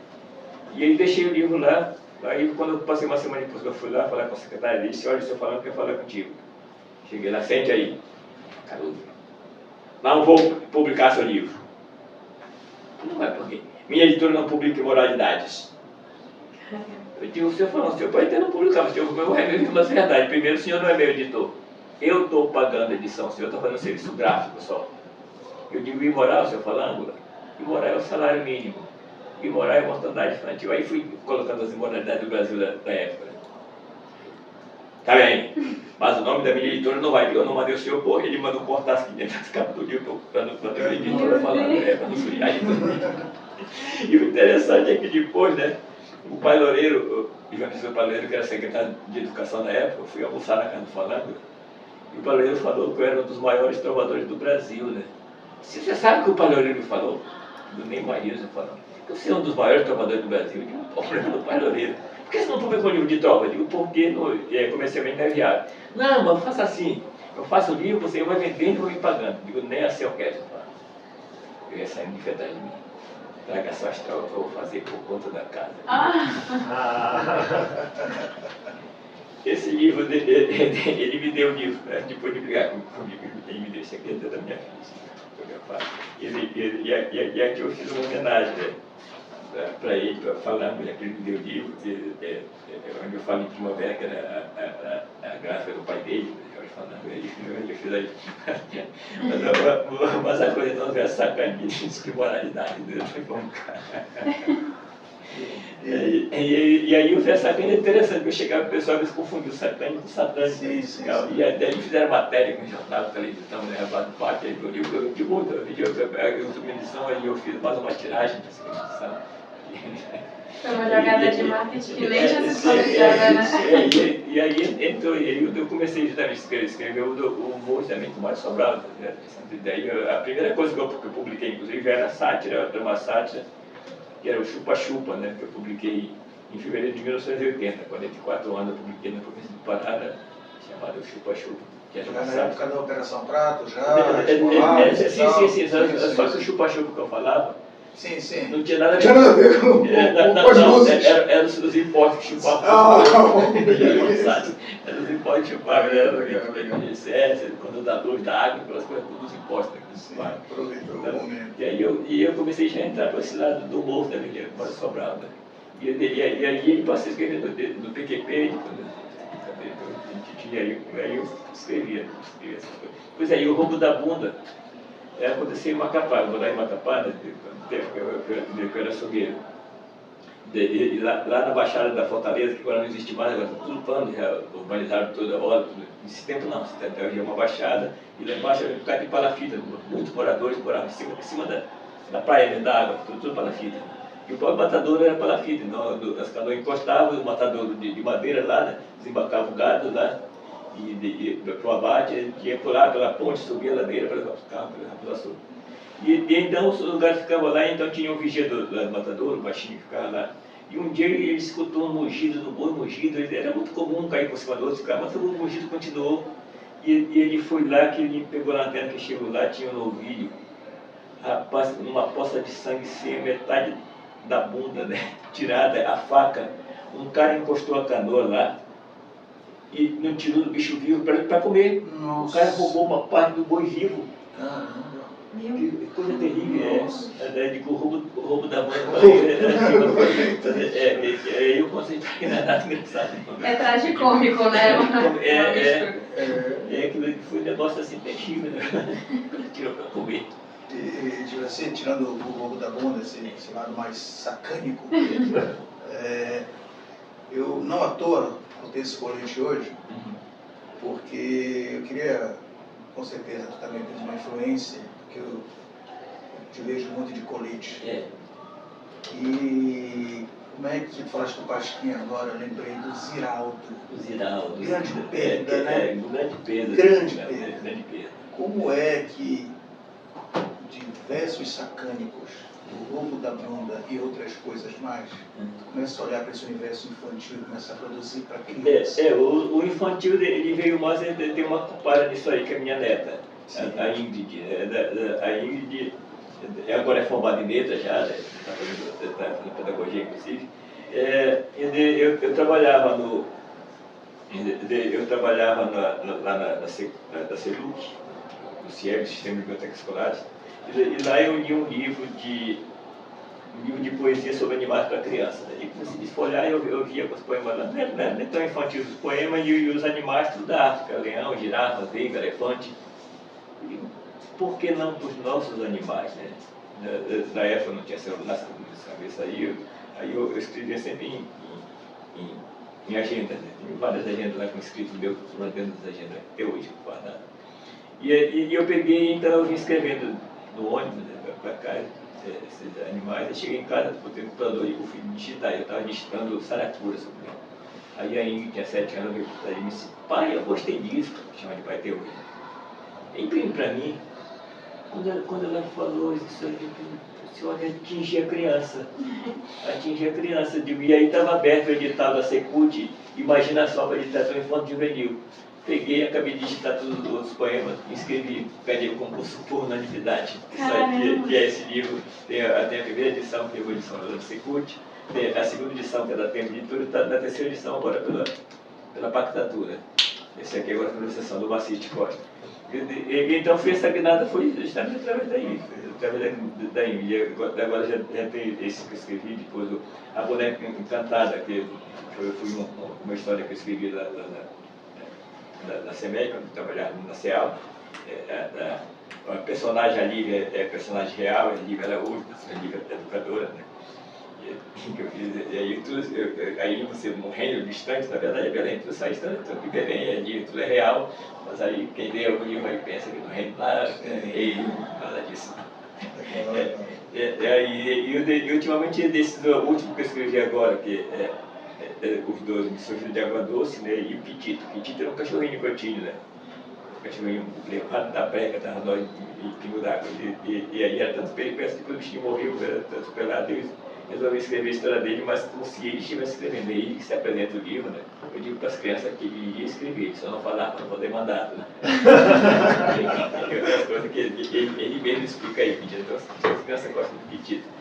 E aí deixei o livro lá. Aí quando eu passei uma semana depois que eu fui lá falar com a secretária, ele disse: olha, o senhor falando que eu quero falar contigo. Cheguei lá, sente aí. Caruso, não vou publicar seu livro. Não vai por quê? Minha editora não publica imoralidades. Eu digo: o senhor falou, o senhor pode até não publicar, mas eu vou rever uma verdade. Primeiro, o senhor não é meu editor. Eu estou pagando a edição, o senhor está fazendo serviço gráfico só. Eu digo: imoral, o senhor falando? Imoral é o salário mínimo. Imoral é a mortandade infantil. Aí fui colocando as imoralidades do Brasil da época. Tá bem, mas o nome da minha editora não vai, eu não mandei o senhor pôr, ele mandou cortar aqui dentro das capas do livro para não ter a editora falando, para não sujar a editora. E o interessante é que depois, né, o pai Loureiro, o João Pessoa Loureiro, que era secretário de Educação na época, eu fui almoçar na casa do Falângula, e o pai Loureiro falou que eu era um dos maiores trovadores do Brasil, né. Você sabe o que o pai Loureiro me falou? Eu nem imagino você falando. Você é um dos maiores trovadores do Brasil. Eu digo: o problema do pai Loureiro. Por que você não publicou um livro de trova? Eu digo: porque comercialmente não é viável. Não, mas faça assim. Eu faço o livro, você vai vendendo e vai me pagando. Eu digo: nem assim eu quero. Eu ia saindo de verdade de mim. Traga só as trovas que eu vou fazer por conta da casa. Esse livro, ele me deu o livro, né? Depois de brigar comigo, ele me deu esse aqui da minha filha. E aqui eu fiz uma homenagem, né, para ele, falando, ele me deu o livro, onde eu falo em Primavera, que era a gráfica do pai dele, eu fiz aí. Mas a coisa não vai sacar de descriminalidade, foi bom, cara. E aí o verso satânico é interessante, eu chegava e o pessoal às vezes confundiu o satânico com o satânico. Sim. E aí fizeram matéria com o jornal, televisão, né, do pátio, aí eu digo: de muita, eu tomei edição, aí eu fiz mais uma tiragem para essa edição. Foi uma jogada de marketing que nem tinha sido planejada, né? E aí entrou, e aí eu comecei justamente a escrever o humor justamente com o Mário Sobral. Né? Daí a primeira coisa que eu publiquei, inclusive, já era sátira, uma sátira, que era o Chupa Chupa, né, que eu publiquei em fevereiro de 1980, 44 anos eu publiquei na província do Pará, chamado Chupa-Chupa, que era Já uma na saga. época da Operação Prato, já, escolar, Sim. Só que o chupa-chupa que eu falava Sim, sim. não tinha nada a ver. Tinha nada a ver com as luzes. Eram os impostos que chupavam. Eram os impostos que chupavam, era o ICS, controle da água, aquelas coisas, todos os impostos que chupavam. Aproveitou o momento. E eu comecei já a entrar para esse lado do morro da Avenida, para Sobral. Né? E aí ele passou a escrever no PQP, aí eu escrevia essas coisas. Pois é, e o roubo da bunda aconteceu em Macapá, eu morava em Macapá, né, eu era açougueiro. E lá na Baixada da Fortaleza, que agora não existe mais, agora está tudo plano, já urbanizaram toda hora. Nesse tempo não, havia uma baixada, e lá embaixo era um bocado de palafita, muitos moradores moravam em cima da praia, da água, tudo palafita. E o próprio matadouro era palafita, então as canoas encostavam, o matadouro de madeira lá, né, desembarcava o gado lá, e para o abate, ia por lá pela ponte, subia a ladeira para levar os carros, para levar pela sul. E então os lugares ficavam lá, então tinha um vigia do matadouro, baixinho que ficava lá. E um dia ele escutou um mugido no boi, era muito comum cair por cima do outro, mas o mugido continuou. E ele foi lá, que ele pegou a lanterna, que chegou lá, tinha um novilho, rapaz, uma poça de sangue sem metade da bunda, né, tirada, a faca. Um cara encostou a canoa lá e não tirou do bicho vivo para comer. Nossa. O cara roubou uma parte do boi vivo. Caramba. Que coisa terrível, o roubo da mãe. Eu conceito que não é nada engraçado. É tragicômico, né? Aquilo foi um negócio assim terrível, né? Tirou para comer. E você, tirando o roubo da bunda, esse lado mais sacânico, eu não à toa botei esse colete hoje, porque eu queria, com certeza, tu também tens uma influência, porque eu te vejo um monte de colete. E como é que tu falaste com o Pasquinha agora? Eu lembrei do Ziraldo. O Ziraldo. Grande perda, né? Grande perda. Como é que diversos sacânicos, o roubo da bunda e outras coisas mais, começam a olhar para esse universo infantil e começam a produzir para criança? O infantil ele veio mais, tem uma culpada nisso aí, que é a minha neta, a Ingrid. A Ingrid agora é formada em letras já, está fazendo pedagogia inclusive. Eu trabalhava lá na CELUC, no CIEB, Sistema de Bibliotecas Escolares, e lá eu li um livro de poesia sobre animais para criança. E comecei a folhear e eu via os poemas lá, não é tão infantil os poemas, e os animais tudo da África, leão, girafa, veiga, elefante. E por que não para os nossos animais, né? Na época não tinha celular, aí eu escrevia sempre em agenda, né? Tenho várias agendas lá com escrito meu, dentro das agendas, até hoje, guardado. E eu peguei, então eu vim escrevendo no ônibus, né, para cá, esses animais. Eu cheguei em casa, botei no computador e fui digitar, eu estava digitando Saracura sobre ele. Aí a Ingrid tinha 7 anos, e me disse, pai, eu gostei disso, chama de pai até hoje. Imprime para mim. Quando ela falou isso, olha, atingir a criança. E aí estava aberto o edital da Secult, Imaginação para Literatura Infantil Juvenil. Peguei, acabei de digitar todos os poemas, inscrevi, ganhei o concurso por unanimidade. Que é esse livro, tem a primeira edição, que é a edição da Secult, tem a segunda edição, que é da Tempo Editora, está na terceira edição agora pela Pactatura. Esse aqui agora pela sessão do Macite Costa. Então, essa guinada foi justamente através da Ingrid. Agora já tem esse que eu escrevi, depois a Boneca Encantada, que foi uma história que eu escrevi lá na CEMEC, quando eu trabalhava na CEAL. A personagem ali é personagem real, a Lívia Araújo, a Lívia educadora, né? Aí você, no reino distante, na verdade é Belém, tudo sai distante, tudo Belém, ali tudo é real, mas aí quem lê o livro aí pensa que no reino lá é nada disso. E ultimamente, desse último que eu escrevi agora, que os dois, Missões de Água Doce, né, e o Pitito. O Pitito era um cachorrinho que eu tinha, né? Um cachorrinho levado da breca, estava nós em pingo d'água. E aí era tanto peripécio que o bichinho morreu, era tanto pelado. resolvi escrever a história dele, mas como se ele estivesse escrevendo. É ele que se apresenta o livro, né? Eu digo para as crianças que ele ia escrever, só não falar para não poder mandado, né? As coisas que ele mesmo explica aí, então as crianças gostam de título.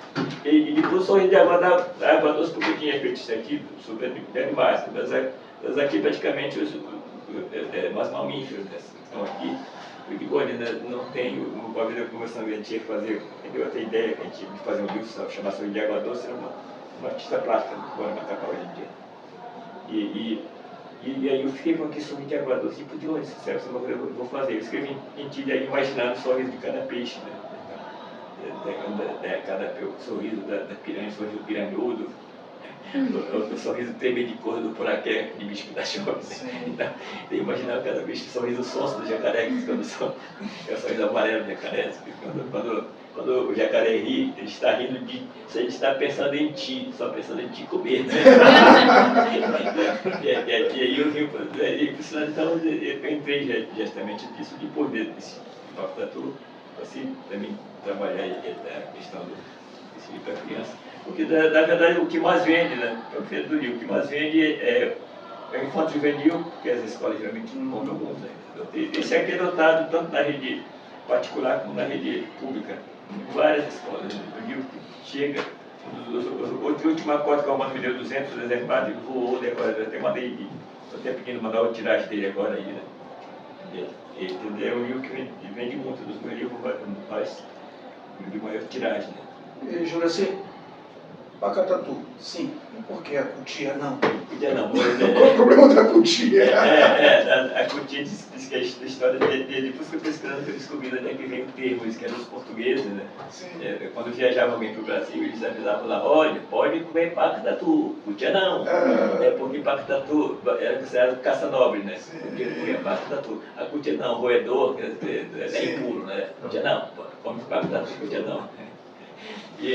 E depois o Sorriso de Água Água Doce, porque tinha feito isso aqui sobre animais, mas aqui praticamente mais mamíferos, né? Estão aqui. Eu digo, olha, não tem, uma vez eu conversando, a gente tinha que fazer, deu até ideia que a gente tinha que fazer um livro chamado Sorriso de Água Doce, era uma artista plástica, agora na Macacá hoje em dia. E aí eu fiquei com aquele sorriso de água doce, tipo, de onde isso eu vou fazer? Eu escrevi em tilha aí, imaginando o sorriso de cada peixe, né? Cada sorriso da piranha, o sorriso piranhudo, o sorriso tremendo de cor do poraqué, de bicho que dá chove. Então, eu imaginava cada bicho, o sorriso sonso do jacaré, que é o sorriso amarelo do jacaré, quando o jacaré ri, ele está rindo ele está pensando em ti, só pensando em ti comer, né? E aí eu rio, então eu entrei justamente disso, depois desse Papo Tatu, assim, também trabalhar a questão desse livro para criança. Porque, na verdade, o que mais vende, né? Eu creio do livro, o que mais vende é o infanto juvenil, que as escolas geralmente compram muito, né? Esse aqui é dotado tanto na rede particular como na rede pública. Várias escolas, o livro chega, a última cota que o Armando me deu 200 exemplares, ele voou, eu até mandei, estou até pedindo mandar o tiragem dele agora aí, né? É um livro que vende muito, dos meus livros faz de maior tiragem, né? Juraci, Pacatatu, sim. E por que a cutia não? Cutia não. Qual é o problema da cutia? A cutia diz que a história dele, depois que eu pesquisando, eu descobri onde é que vem o termo, isso que eram os portugueses, né? Quando viajava alguém para o Brasil, eles avisavam lá, olha, pode comer Pacatatu, cutia não. Porque Pacatatu era considerado caça-nobre, né? Porque ele comia Pacatatu. A cutia não, roedor, é impuro, né? Cutia não, come Pacatatu, cutia não. E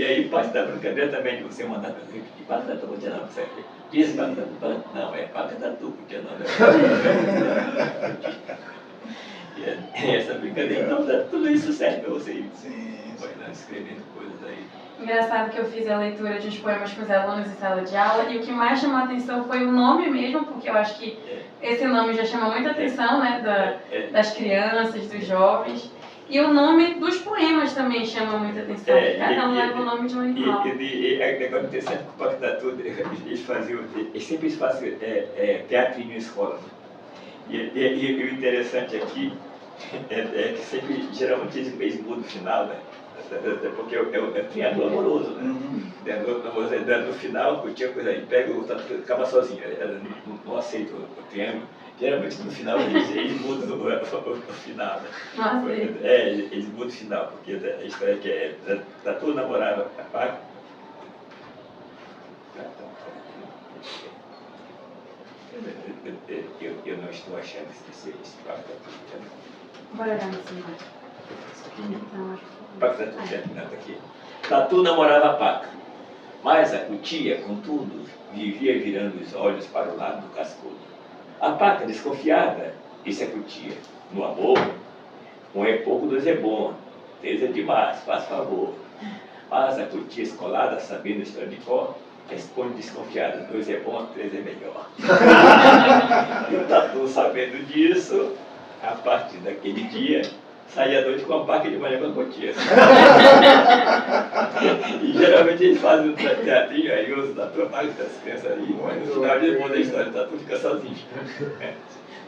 aí parte da brincadeira também de você mandar para repetir Pacatatu, cutia não, você diz Pacatatu, não, é Pacatatu, cutia não. E essa brincadeira, então tudo isso serve para você ir escrevendo coisas aí. Engraçado que eu fiz a leitura de uns poemas com os alunos em sala de aula e o que mais chamou a atenção foi o nome mesmo, porque eu acho que esse nome já chama muita atenção, né, das crianças, dos jovens. E o nome dos poemas também chama muita atenção, cada um leva o nome de um animal. Agora interessante com o Pacatatu, eles sempre fazem teatrinho em escola. E o interessante aqui é que sempre, geralmente eles mudam o final, né? Porque é um triângulo amoroso, né? No final, tinha coisa aí, pega o tatu, acaba sozinho, não aceita o triângulo. Geralmente no final eles mudam o final, né? Nossa, eles mudam o final, porque a história que Tatu namorava a Paca. Eu não estou achando esse Paca Tatu. bora olhar no celular. Paca Tatu terminando aqui. Tatu namorava a Paca, mas a cutia, contudo, vivia virando os olhos para o lado do cascudo. A Paca, desconfiada, disse a cutia, no amor, um é pouco, dois é bom, três é demais, faz favor. Mas a cutia escolada, sabendo a história de cor, responde desconfiada, dois é bom, três é melhor. E o Tatu, sabendo disso, a partir daquele dia, saía à noite com a Paca e de manhã com a cutia. E geralmente eles fazem um teatrinho aí, os Tatu Paca das crianças ali, mas no final eles mudam a história, o Tatu fica sozinho.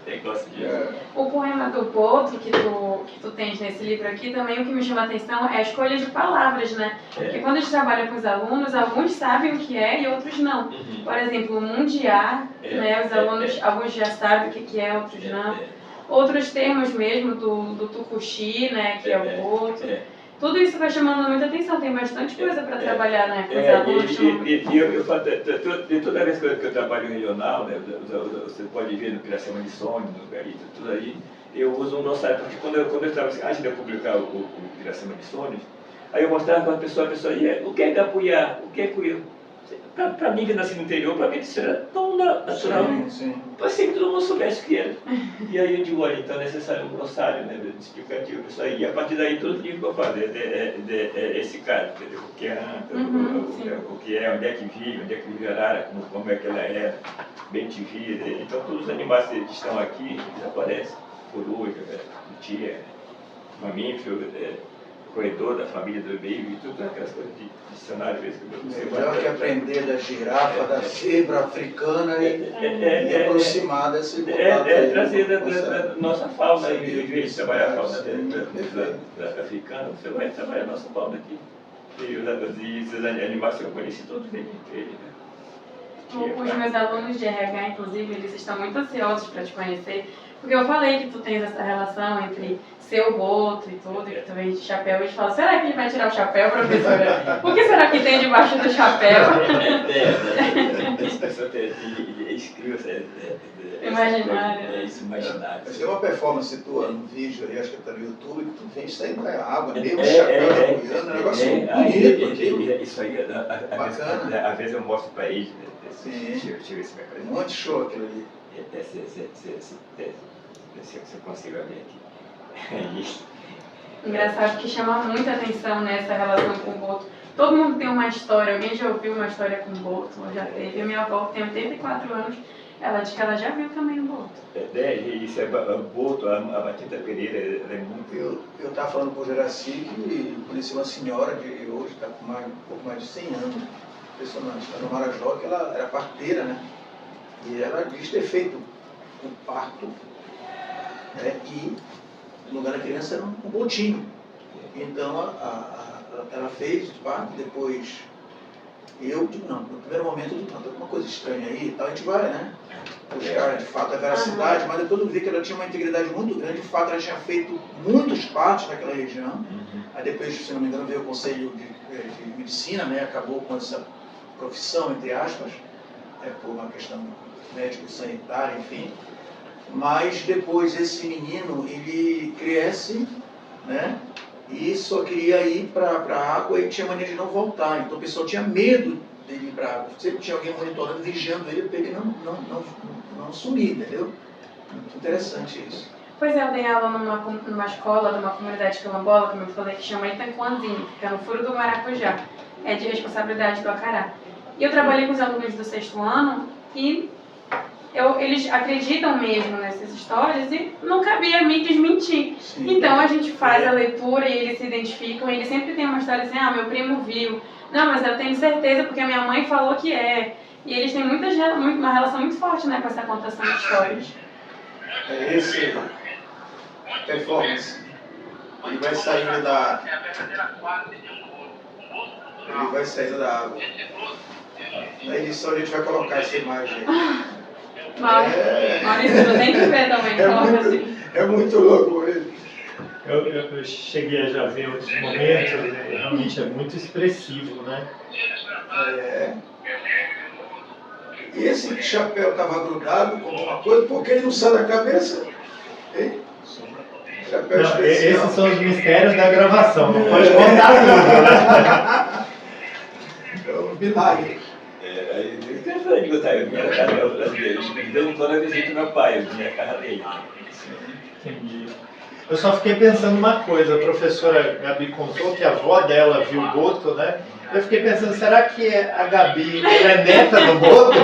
Tem gosto disso. O poema do Boto que tu tens nesse livro aqui, também o que me chama a atenção é a escolha de palavras, né? Porque quando a gente trabalha com os alunos, alguns sabem o que é e outros não. Por exemplo, mundiar, né? Os alunos, alguns já sabem o que é, outros não. Outros termos mesmo do tucuxi, né? Que é o boto. Tudo isso vai chamando muita atenção, tem bastante coisa para trabalhar, né? Com os alunos. De toda vez que eu trabalho regional, né, você pode ver no Piracema de Sonho, no Garita, tudo aí, eu uso um glossário, porque quando eu estava, antes de eu publicar o Piracema de Sonhos, aí eu mostrava para a pessoa ia, o que é capuiá? O que é cuiu? Para mim, que nasci no interior, para mim isso era tão natural. Sim. Passei que todo mundo soubesse o que era. E aí eu digo, olha, então é necessário um glossário, né, explicativo. Isso aí. E a partir daí, todo livro que eu falo é esse cara, entendeu? O que é anta, o que é, onde é que vive a arara, como é que ela era, bem te vira. Então todos os animais que estão aqui, eles aparecem. Coruja, tia, mamífero, corredor da família do baby, tudo aquelas coisas de dicionário mesmo que você Melhor que aprender da girafa, da zebra africana e aproximar desse contato. Trazer da nossa fauna aí, em vez de trabalhar a fauna da africana, você vai trabalhar a nossa fauna aqui. E esses animais que eu conheci todos bem ele, né? Os meus alunos de RH, inclusive, eles estão muito ansiosos para te conhecer, porque eu falei que tu tens essa relação entre ser o boto e tudo, e que tu vem de chapéu, e eles falam, será que ele vai tirar o chapéu, professora? O que será que tem debaixo do chapéu? As pessoas escrevem imaginário. Isso, imaginário. Mas tem uma performance tua no vídeo aí, acho que tá no YouTube, que tu vem saindo da água, meio chapéu, é um negócio bonito aquilo. Isso aí, Bacana. às vezes eu mostro para eles, Sim. deixa eu ver se vai Um monte de show aquilo ali. se eu consigo ver aqui. É isso. Engraçado que chama muita atenção nessa relação com o boto. Todo mundo tem uma história, alguém já ouviu uma história com o boto, ou já teve. A minha avó, que tem 84 anos, ela diz que ela já viu também o boto. Isso é boto, a Batista Pereira é muito... Eu estava falando com o Juraci que conheci uma senhora de hoje, está com um pouco mais de 100 anos, impressionante, está no Marajó, que ela era parteira, né? E ela diz ter feito um parto, né? E no lugar da criança era um botinho. Então ela fez o parto, depois eu digo, não, no primeiro momento eu digo, não, tem alguma coisa estranha aí e tal, a gente vai, né? Buscar de fato a veracidade, mas depois eu vi que ela tinha uma integridade muito grande, de fato ela tinha feito muitos partos naquela região. Aí depois, se não me engano, veio o Conselho de Medicina, né? Acabou com essa profissão, entre aspas, por uma questão médico-sanitária, enfim. Mas depois esse menino, ele cresce, né? E só queria ir para a água e tinha mania de não voltar. Então o pessoal tinha medo dele ir para a água. Sempre tinha alguém monitorando, vigiando ele para ele não sumir, entendeu? Muito interessante isso. Pois é, eu dei aula numa escola de uma comunidade quilombola, como eu falei, que chama Itanquanzinho, fica no Furo do Maracujá. É de responsabilidade do Acará. E eu trabalhei com os alunos do 6º ano e eles acreditam mesmo nessas histórias e não cabia a mim desmentir. Sim. Então a gente faz a leitura e eles se identificam e eles sempre tem uma história assim, meu primo viu. Não, mas eu tenho certeza porque a minha mãe falou que é. E eles têm uma relação muito forte, né, com essa contação de histórias. Esse performance, ele vai saindo da... Ele vai saindo da água. Na edição a gente vai colocar essa imagem aí. Maurício, eu tenho que ver também, assim. É muito louco ele. Eu cheguei a já ver outros momentos, realmente é muito expressivo, né? E esse chapéu estava grudado com alguma coisa, porque ele não sai da cabeça? Hein? Chapéu não, especial. Esses são os mistérios da gravação, não pode contar tudo, né? É um milagre. Eu digo, tá, eu vinha na casa brasileira, de vez em quando eu visito meu pai, eu vinha na casa dele. Entendi. Eu só fiquei pensando uma coisa, a professora Gabi contou que a avó dela viu o boto, né? Eu fiquei pensando, será que a Gabi é neta do boto?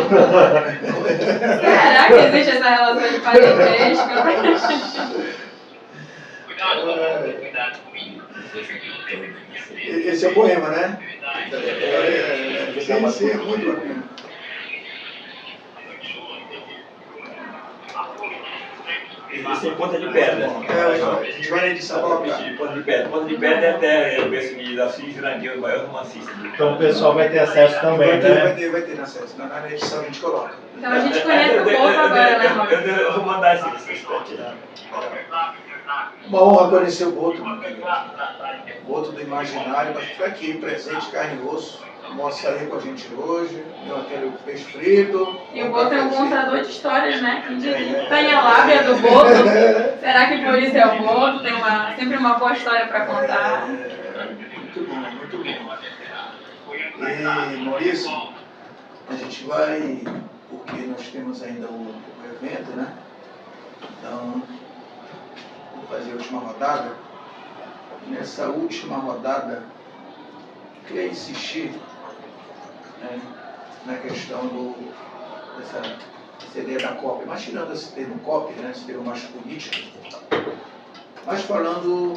Será que existe essa relação de parentesco? Esse é o poema, né? Sim, é muito bacana. Isso é ponta de pedra. A gente vai na edição colocar. Ponta de pedra. Ponta de pedra é até, eu penso que Assis Grandeu, o maior romancista. Então o pessoal vai ter acesso também, né? Vai ter acesso. Na edição a gente coloca. Então a gente conhece o boto agora, né, Maurício? Eu vou mandar esse instante. Uma honra conhecer o boto, o boto do imaginário, mas fica aqui, presente, carne e osso. Almoça aí com a gente hoje, deu aquele peixe frito. E o boto é um contador de histórias, né? Tem a lábia do boto. Será que por isso é o boto? Tem sempre uma boa história para contar. Muito bom, muito bom. E, Maurício, A gente vai, porque nós temos ainda o evento, né? Então, vou fazer a última rodada. Nessa última rodada, queria insistir, né, na questão dessa ideia da COP, mas tirando esse termo COP, né, esse termo mais político, mas falando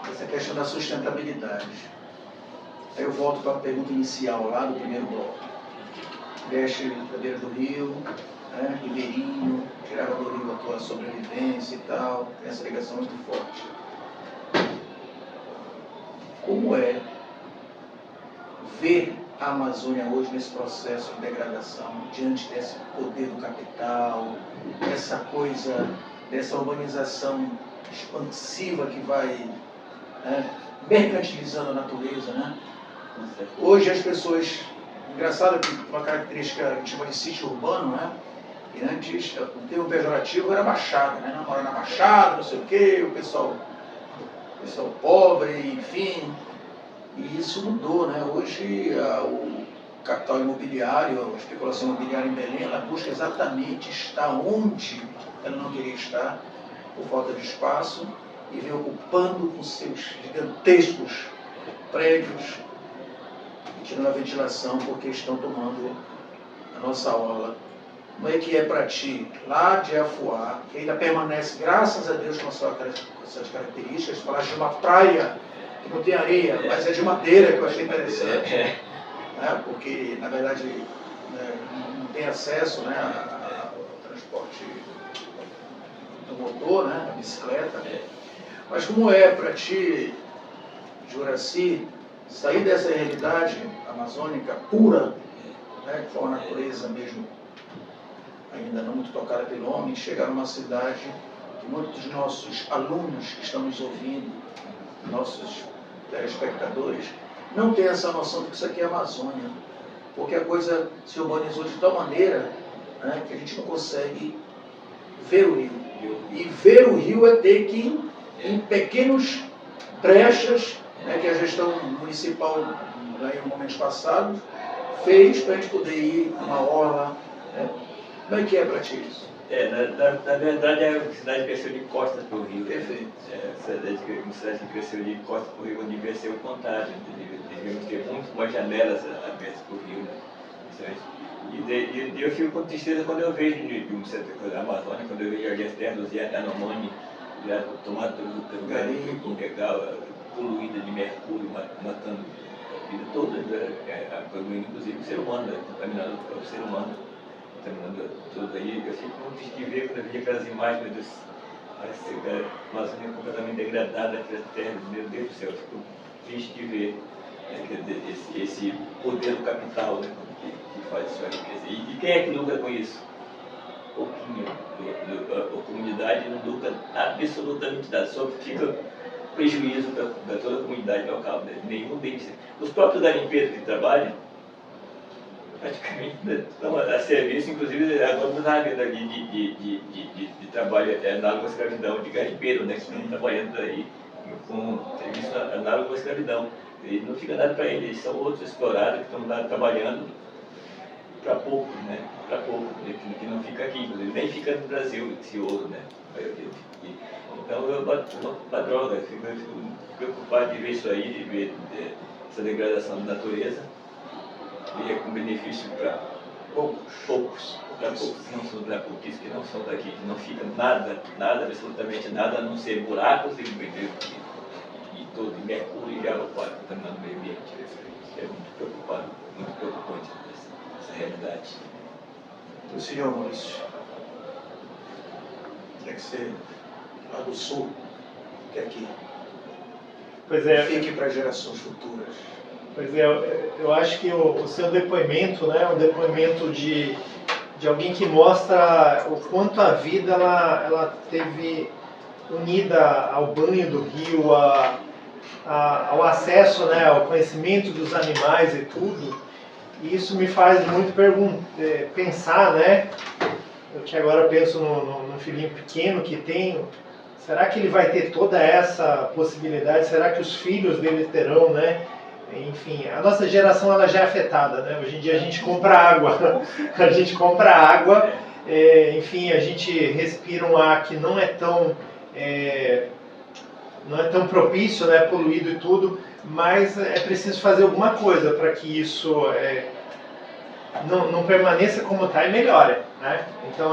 dessa questão da sustentabilidade. Aí eu volto para a pergunta inicial lá do primeiro bloco. Leste da beira do rio, né, ribeirinho, tirava do rio a tua sobrevivência e tal, tem essa ligação muito forte. Como é ver a Amazônia hoje nesse processo de degradação, diante desse poder do capital, dessa coisa, dessa urbanização expansiva que vai, né, mercantilizando a natureza, né? Hoje as pessoas, engraçado que uma característica que a gente chama de sítio urbano, né? E antes o termo pejorativo era Baixada, né? Não, mora na Baixada, não sei o quê, o pessoal pobre, enfim. E isso mudou, né? Hoje o capital imobiliário, a especulação imobiliária em Belém, ela busca exatamente estar onde ela não queria estar, por falta de espaço, e vem ocupando com seus gigantescos prédios, e tirando a ventilação porque estão tomando a nossa orla. Como é que é para ti, lá de Afuá, que ainda permanece, graças a Deus, com essas características, falar de uma praia que não tem areia, mas é de madeira, que eu achei interessante, né? Porque, na verdade, né, não tem acesso, né, ao transporte do motor, né, a bicicleta. Mas como é para ti, Juraci, sair dessa realidade amazônica pura, né, com a natureza mesmo, ainda não muito tocada pelo homem, chegar numa cidade que muitos dos nossos alunos que estão nos ouvindo, nossos telespectadores, não têm essa noção de que isso aqui é Amazônia, porque a coisa se urbanizou de tal maneira, né, que a gente não consegue ver o rio. E ver o rio é ter que ir em pequenos brechas, né, que a gestão municipal, em momentos passados, fez para a gente poder ir numa orla, né? Como é que é para ti isso? Na verdade, é uma cidade que cresceu de costas para o rio. Perfeito. Uma cidade que cresceu de costas para o rio, onde devia ser o contrário. Devíamos ter muito mais janelas abertas para o rio. E eu fico com tristeza quando eu vejo de um certo coisa da Amazônia, quando eu vejo ali as terras dos Yanomami, já tomando todo lugar ilegal, poluída de mercúrio, matando a vida toda, inclusive o ser humano, contaminando o ser humano. Tudo aí, eu fico muito triste de ver quando eu vi aquelas imagens a Amazônia completamente degradada, aquelas terras, meu Deus do céu, eu fico triste de ver, né, esse poder do capital, né, que faz isso aí. E quem é que lucra com isso? Pouquinho. A comunidade não lucra absolutamente nada, só fica prejuízo para toda a comunidade local, né? Nenhum deles. Os próprios da limpeza que trabalham, praticamente estão a serviço, inclusive agora não há vendo ali de trabalho análogo à escravidão, de garimpeiro, né, que estão trabalhando aí com serviço análogo à escravidão. E não fica nada para eles, são outros explorados que estão lá trabalhando para pouco, né, para pouco, que não fica aqui, inclusive, nem fica no Brasil esse ouro, né. Então eu bato uma droga, fico preocupado de ver isso aí, de ver essa degradação da natureza. E é com benefício para poucos que não são pouquíssimos, que não são daqui, que não fica nada, absolutamente nada, a não ser buracos e todo, de mercúrio e água contaminando o meio ambiente. É muito preocupante essa realidade. O senhor Maurício, tem que ser lá do sul, que é aqui. Pois é. Fique para gerações futuras. Pois é, eu acho que o seu depoimento, né, o depoimento de alguém que mostra o quanto a vida ela teve unida ao banho do rio, ao acesso, né, ao conhecimento dos animais e tudo. E isso me faz muito pensar, né, eu que agora penso no filhinho pequeno que tenho, será que ele vai ter toda essa possibilidade? Será que os filhos dele terão, né, enfim, a nossa geração ela já é afetada, né? Hoje em dia a gente compra água, a gente compra água, enfim, a gente respira um ar que não é tão propício, né, poluído e tudo, mas é preciso fazer alguma coisa para que isso não permaneça como está e melhore, né? Então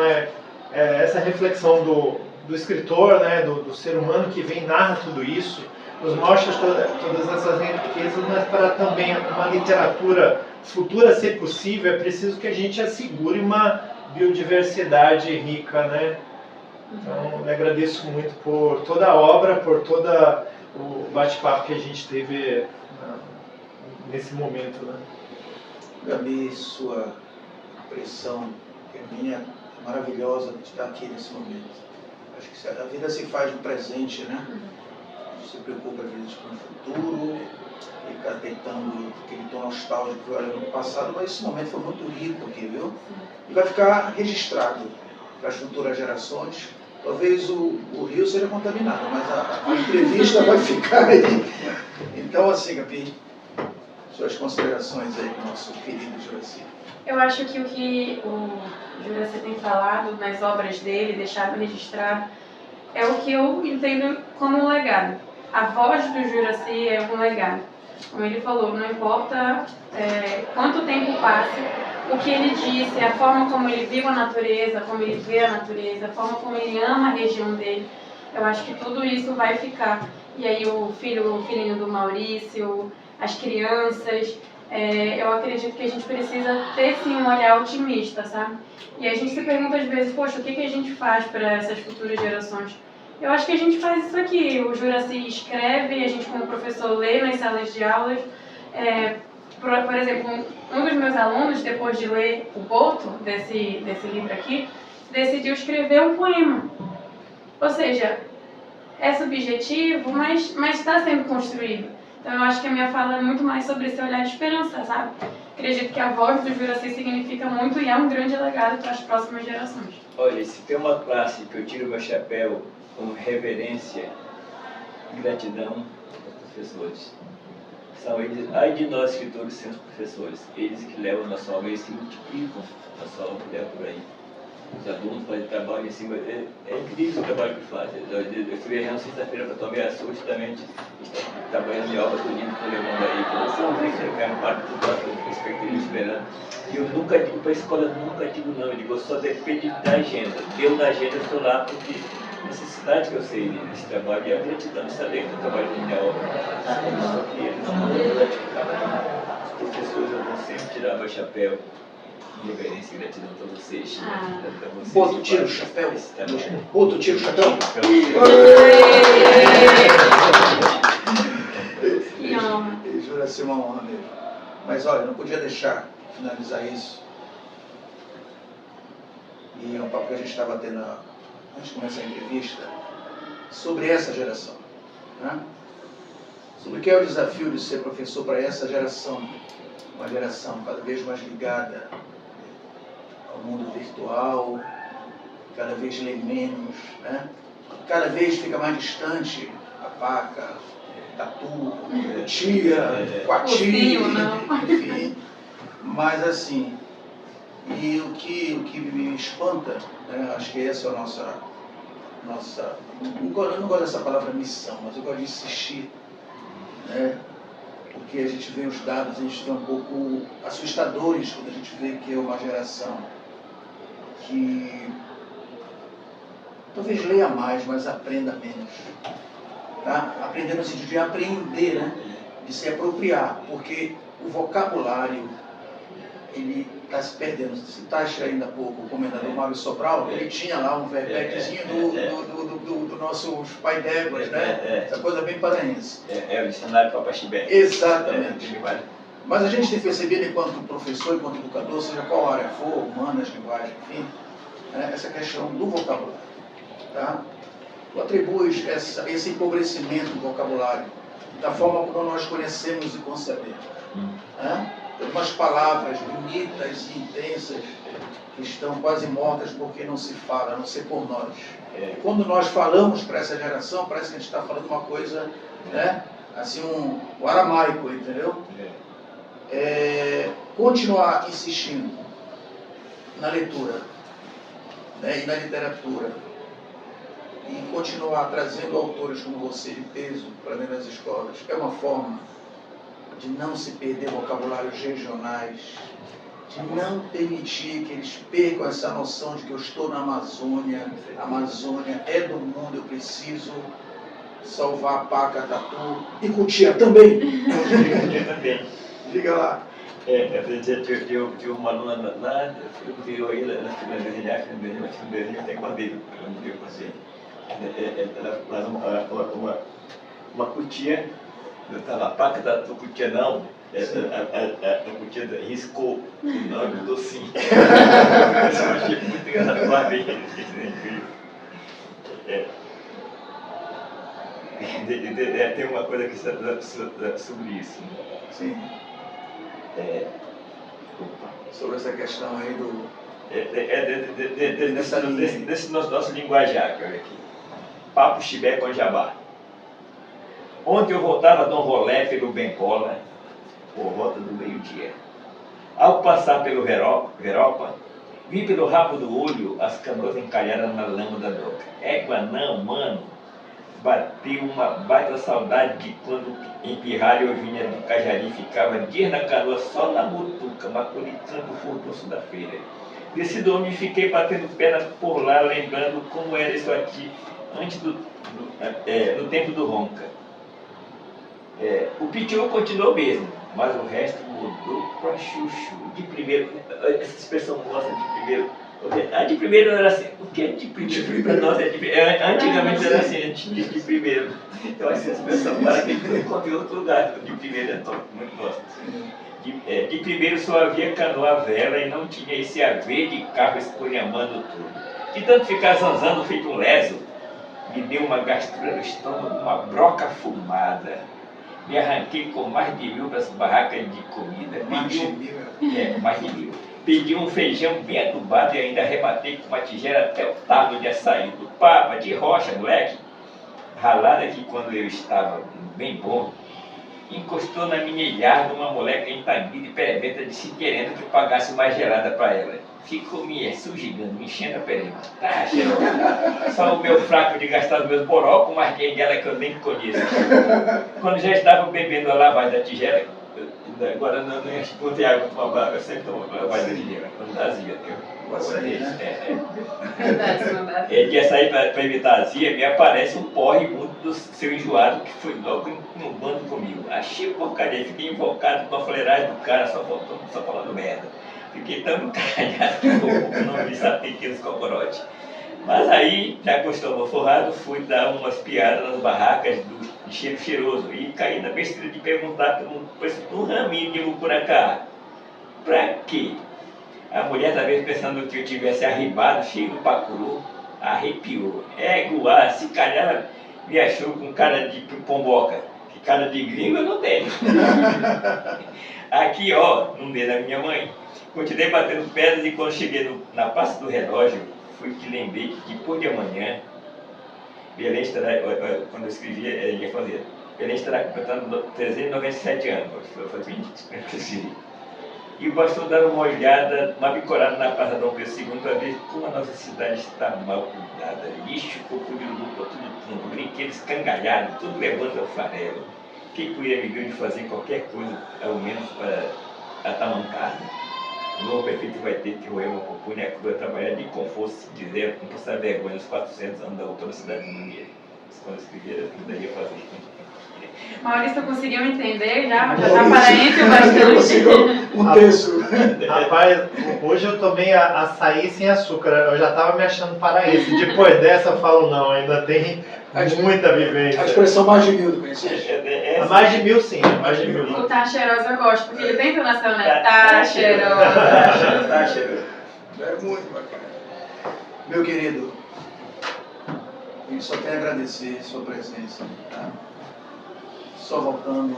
essa reflexão do escritor, né, do ser humano que vem e narra tudo isso, nos mostra todas essas riquezas, mas para também uma literatura futura ser possível, é preciso que a gente assegure uma biodiversidade rica, né? Então, eu agradeço muito por toda a obra, por todo o bate-papo que a gente teve nesse momento, né? Gabi, sua impressão, que a minha, é maravilhosa de estar aqui nesse momento. Acho que a vida se faz no presente, né? Se preocupa às vezes com o futuro, fica tentando aquele tom nostálgico que eu olhei no passado, mas esse momento foi muito rico aqui, viu? E vai ficar registrado para as futuras gerações. Talvez o rio seja contaminado, mas a entrevista vai ficar aí. Então, assim, Gabi, suas considerações aí com o nosso querido Juracy. Eu acho que o que o Juracy tem falado nas obras dele, deixado registrado, é o que eu entendo como um legado. A voz do Juracy é um legado. Como ele falou, não importa quanto tempo passe, o que ele disse, a forma como ele viu a natureza, como ele vê a natureza, a forma como ele ama a região dele, eu acho que tudo isso vai ficar. E aí o filhinho do Maurício, as crianças, eu acredito que a gente precisa ter sim um olhar otimista, sabe? E a gente se pergunta às vezes, poxa, o que a gente faz para essas futuras gerações? Eu acho que a gente faz isso aqui, o Juracy escreve, a gente como professor lê nas salas de aulas. Por exemplo, um dos meus alunos, depois de ler o Boto, desse livro aqui, decidiu escrever um poema. Ou seja, é subjetivo, mas está sendo construído. Então eu acho que a minha fala é muito mais sobre esse olhar de esperança, sabe? Acredito que a voz do Juracy significa muito e é um grande legado para as próximas gerações. Olha, se tem uma classe que eu tiro meu chapéu com reverência e gratidão aos professores, são eles, ai de nós escritores sem os professores, eles que levam a nossa obra, eles que multiplicam a nossa obra que leva por aí. Os alunos fazem trabalho em cima, é incrível o trabalho que fazem. Eu estive viajando sexta-feira para Tomé Açu, justamente, trabalhando em obra do livro que eu estou levando aí, que eu quero parte do próximo perspectiva esperando. E eu nunca digo para a escola, nunca digo não, eu digo, só depende da agenda. Eu na agenda estou lá porque a necessidade que eu sei desse trabalho e a gratidão de estar dentro do trabalho da minha obra. Só que eles não vão gratificar. Os professores, eu vou sempre tirar meu chapéu. Reverência e gratidão para vocês. Boto, tira o chapéu. Boto, tira o chapéu. Juracy, uma honra mesmo. Mas olha, não podia deixar finalizar isso. E é um papo que a gente estava tendo antes de começar a entrevista sobre essa geração, né? Sobre o que é o desafio de ser professor para essa geração, uma geração cada vez mais ligada ao mundo virtual, cada vez lê menos, né? Cada vez fica mais distante a paca, tatu, tia, coati, enfim. Mas assim, e o que me espanta, né? Acho que essa é a nossa eu não gosto dessa palavra missão, mas eu gosto de insistir, né? Porque a gente vê os dados, a gente vê um pouco assustadores quando a gente vê que é uma geração que talvez leia mais, mas aprenda menos. Tá? Aprender no sentido de aprender, né? De se apropriar, porque o vocabulário ele está se perdendo. Você citaste ainda há pouco o comendador Mário Sobral, ele tinha lá um verbetezinho do nosso pai d'Éguas, né? Essa coisa bem paraense. É o dicionário Papaxibé. Exatamente. Mas a gente tem percebido, enquanto professor, enquanto educador, seja qual área for, humanas, linguagem, enfim, né, essa questão do vocabulário. Tá? Tu atribuis esse empobrecimento do vocabulário da forma como nós conhecemos e concebemos. Né? Algumas palavras bonitas e intensas que estão quase mortas porque não se fala, a não ser por nós. Quando nós falamos para essa geração, parece que a gente está falando uma coisa, né, assim, o aramaico, entendeu? Continuar insistindo na leitura, né, e na literatura, e continuar trazendo autores como você de peso para dentro das escolas, é uma forma de não se perder vocabulários regionais, de não permitir que eles percam essa noção de que eu estou na Amazônia, a Amazônia é do mundo, eu preciso salvar Paca, Tatu e Cutia também. Também. Diga lá. Tinha uma aluna lá, eu vi aí na Finlandia, até quando ele viu você. Uma cutia, eu estava Paca, Tatu, Cutia não. A cutia riscou o nome do docinho. Eu achei muito engraçado. Tem uma coisa aqui sobre isso. Sim. Sobre essa questão aí desse nosso linguajar aqui. Papo Chibé com Jabá. Ontem eu voltava de um rolé pelo Bencola, por volta do meio-dia. Ao passar pelo Veropa, vi pelo rabo do olho as canoas encalhadas na lama da doca. Égua não, mano. Bateu uma baita saudade de quando em Pirralho eu vinha do Cajari, ficava dias na canoa só na mutuca, macuritando o furdunço da feira. Desci do homem e fiquei batendo perna por lá, lembrando como era isso aqui antes no tempo do Ronca. O Pitiu continuou mesmo, mas o resto mudou para chuchu. De primeiro, essa expressão nossa de primeiro. De primeiro era assim. O que é de primeiro? Para nós é de primeiro. Antigamente era assim, de primeiro. Então essa expressão para quem não encontra em outro lugar. De primeiro é top, muito gosto. De primeiro só havia canoa à vela e não tinha esse haver de carro esculhambando tudo. De tanto ficar zanzando feito um leso, me deu uma gastura no estômago, uma broca fumada. Me arranquei com mais de 1000 para as barracas de comida. Mais de 1000. Pedi um feijão bem adubado e ainda arrematei com uma tigela até o talo de açaí do papa, de rocha, moleque. Ralada que quando eu estava bem bom, encostou na minha ilharga uma moleca entangida e perebenta disse querendo que pagasse uma gelada para ela. Ficou me sujigando, me enchendo a pereba. Tá, xeroca. Só o meu fraco de gastar os meus borocos, mas quem dela que eu nem conheço. Quando já estava bebendo a lavagem da tigela, agora não botei água para tomar banho, eu sempre tomo lavagem da tigela, quando dá azia. De açaí para evitar azia, me aparece um porre imundo do seu enjoado que foi logo no bando comigo. Achei porcaria, fiquei invocado com a fuleiragem do cara, só falando merda. Fiquei tão encaralhado que não vi saber pequenos cocorotes. Mas aí, já que eu estou forrado, fui dar umas piadas nas barracas do cheiro cheiroso e caí na besteira de perguntar pelo preço de um raminho de mucuracá. Pra quê? A mulher, talvez pensando que eu tivesse arribado, cheio do pacuru, arrepiou. Guá, se calhar ela me achou com cara de pomboca, que cara de gringo eu não tenho. Aqui, ó, no dedo da minha mãe. Continuei batendo pedras e quando cheguei na pasta do relógio, fui que lembrei que depois de amanhã, Belém estará, quando eu escrevia, ia fazer, Belém estará completando 397 anos, foi 20, e bastou dar uma olhada, uma bicorada na Praça Dom Pedro II para ver como a nossa cidade está mal cuidada. Lixo, cocô de urubu por tudo canto, brinquedos escangalhados, tudo levando ao farelo. Quem podia me ver de fazer qualquer coisa, ao menos para atamancar? O novo prefeito vai ter que roer uma pupunha crua, trabalhar de conforto, se dizer, não passar vergonha nos 400 anos da outra cidade do Mangueira. Quando eu escrever, eu daria fazer. Maurício, conseguiu entender já? Já está paraense bastante? Um terço. Rapaz, hoje eu tomei açaí sem açúcar, eu já estava me achando paraense. Depois dessa eu falo, não, ainda tem muita vivência. A expressão mais de 1000, conhece? Mais de 1000 sim, mais de 1000. O tá cheirosa eu gosto, porque ele tem entonação, né? Tá cheirosa. Tá cheirosa. É muito bacana. Meu querido, eu só quero agradecer a sua presença. Tá? Só voltando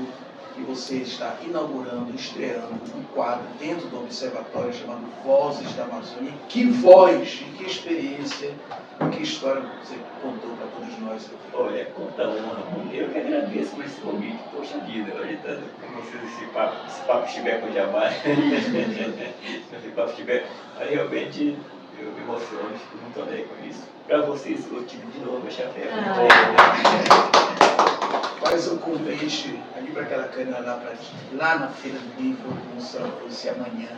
que você está inaugurando, estreando um quadro dentro do Observatório chamado Vozes da Amazônia. Que voz, que experiência, que história você contou para todos nós aqui. Olha, quanta honra. Eu que agradeço por esse convite. Poxa vida, hoje está com vocês esse papo estiver com Jabá. Esse papo estiver. Aí realmente eu me emociono, fico muito alegre com isso. Para vocês, eu tive de novo a chapéu. Faz o convite ali para aquela câmera lá na Feira do Livro, como se ela fosse amanhã,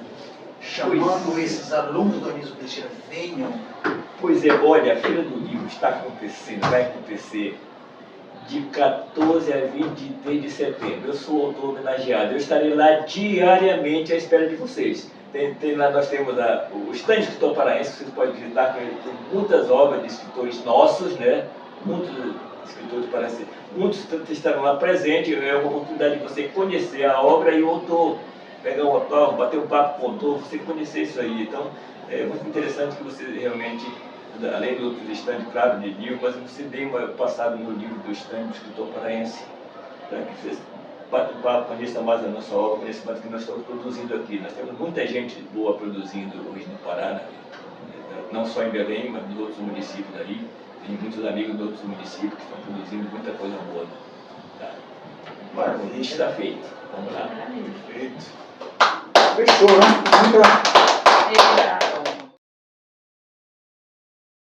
chamando esses alunos do Anísio Teixeira, venham. Pois é, olha, a Feira do Livro está acontecendo, vai acontecer de 14 a 23 de setembro. Eu sou autor homenageado, eu estarei lá diariamente à espera de vocês. Lá nós temos o stand de escritor paraense, vocês podem visitar, tem muitas obras de escritores nossos, né? Muitos escritores paraenses, muitos estarão lá presentes. É uma oportunidade de você conhecer a obra e o autor, pegar um autor, bater um papo com o autor, você conhecer isso aí. Então, é muito interessante que você realmente, além de outros stands, claro, de livro, mas você dê uma passada no livro do stand do escritor paraense, para que vocês batam um papo, conheçam mais a nossa obra, conheçam mais o que nós estamos produzindo aqui. Nós temos muita gente boa produzindo hoje no Pará, né? Não só em Belém, mas nos outros municípios aí. Tem muitos amigos de outros municípios que estão produzindo muita coisa boa. Tá? Maravilha. Está feito. Vamos lá. Perfeito. Fechou, né? Vamos lá.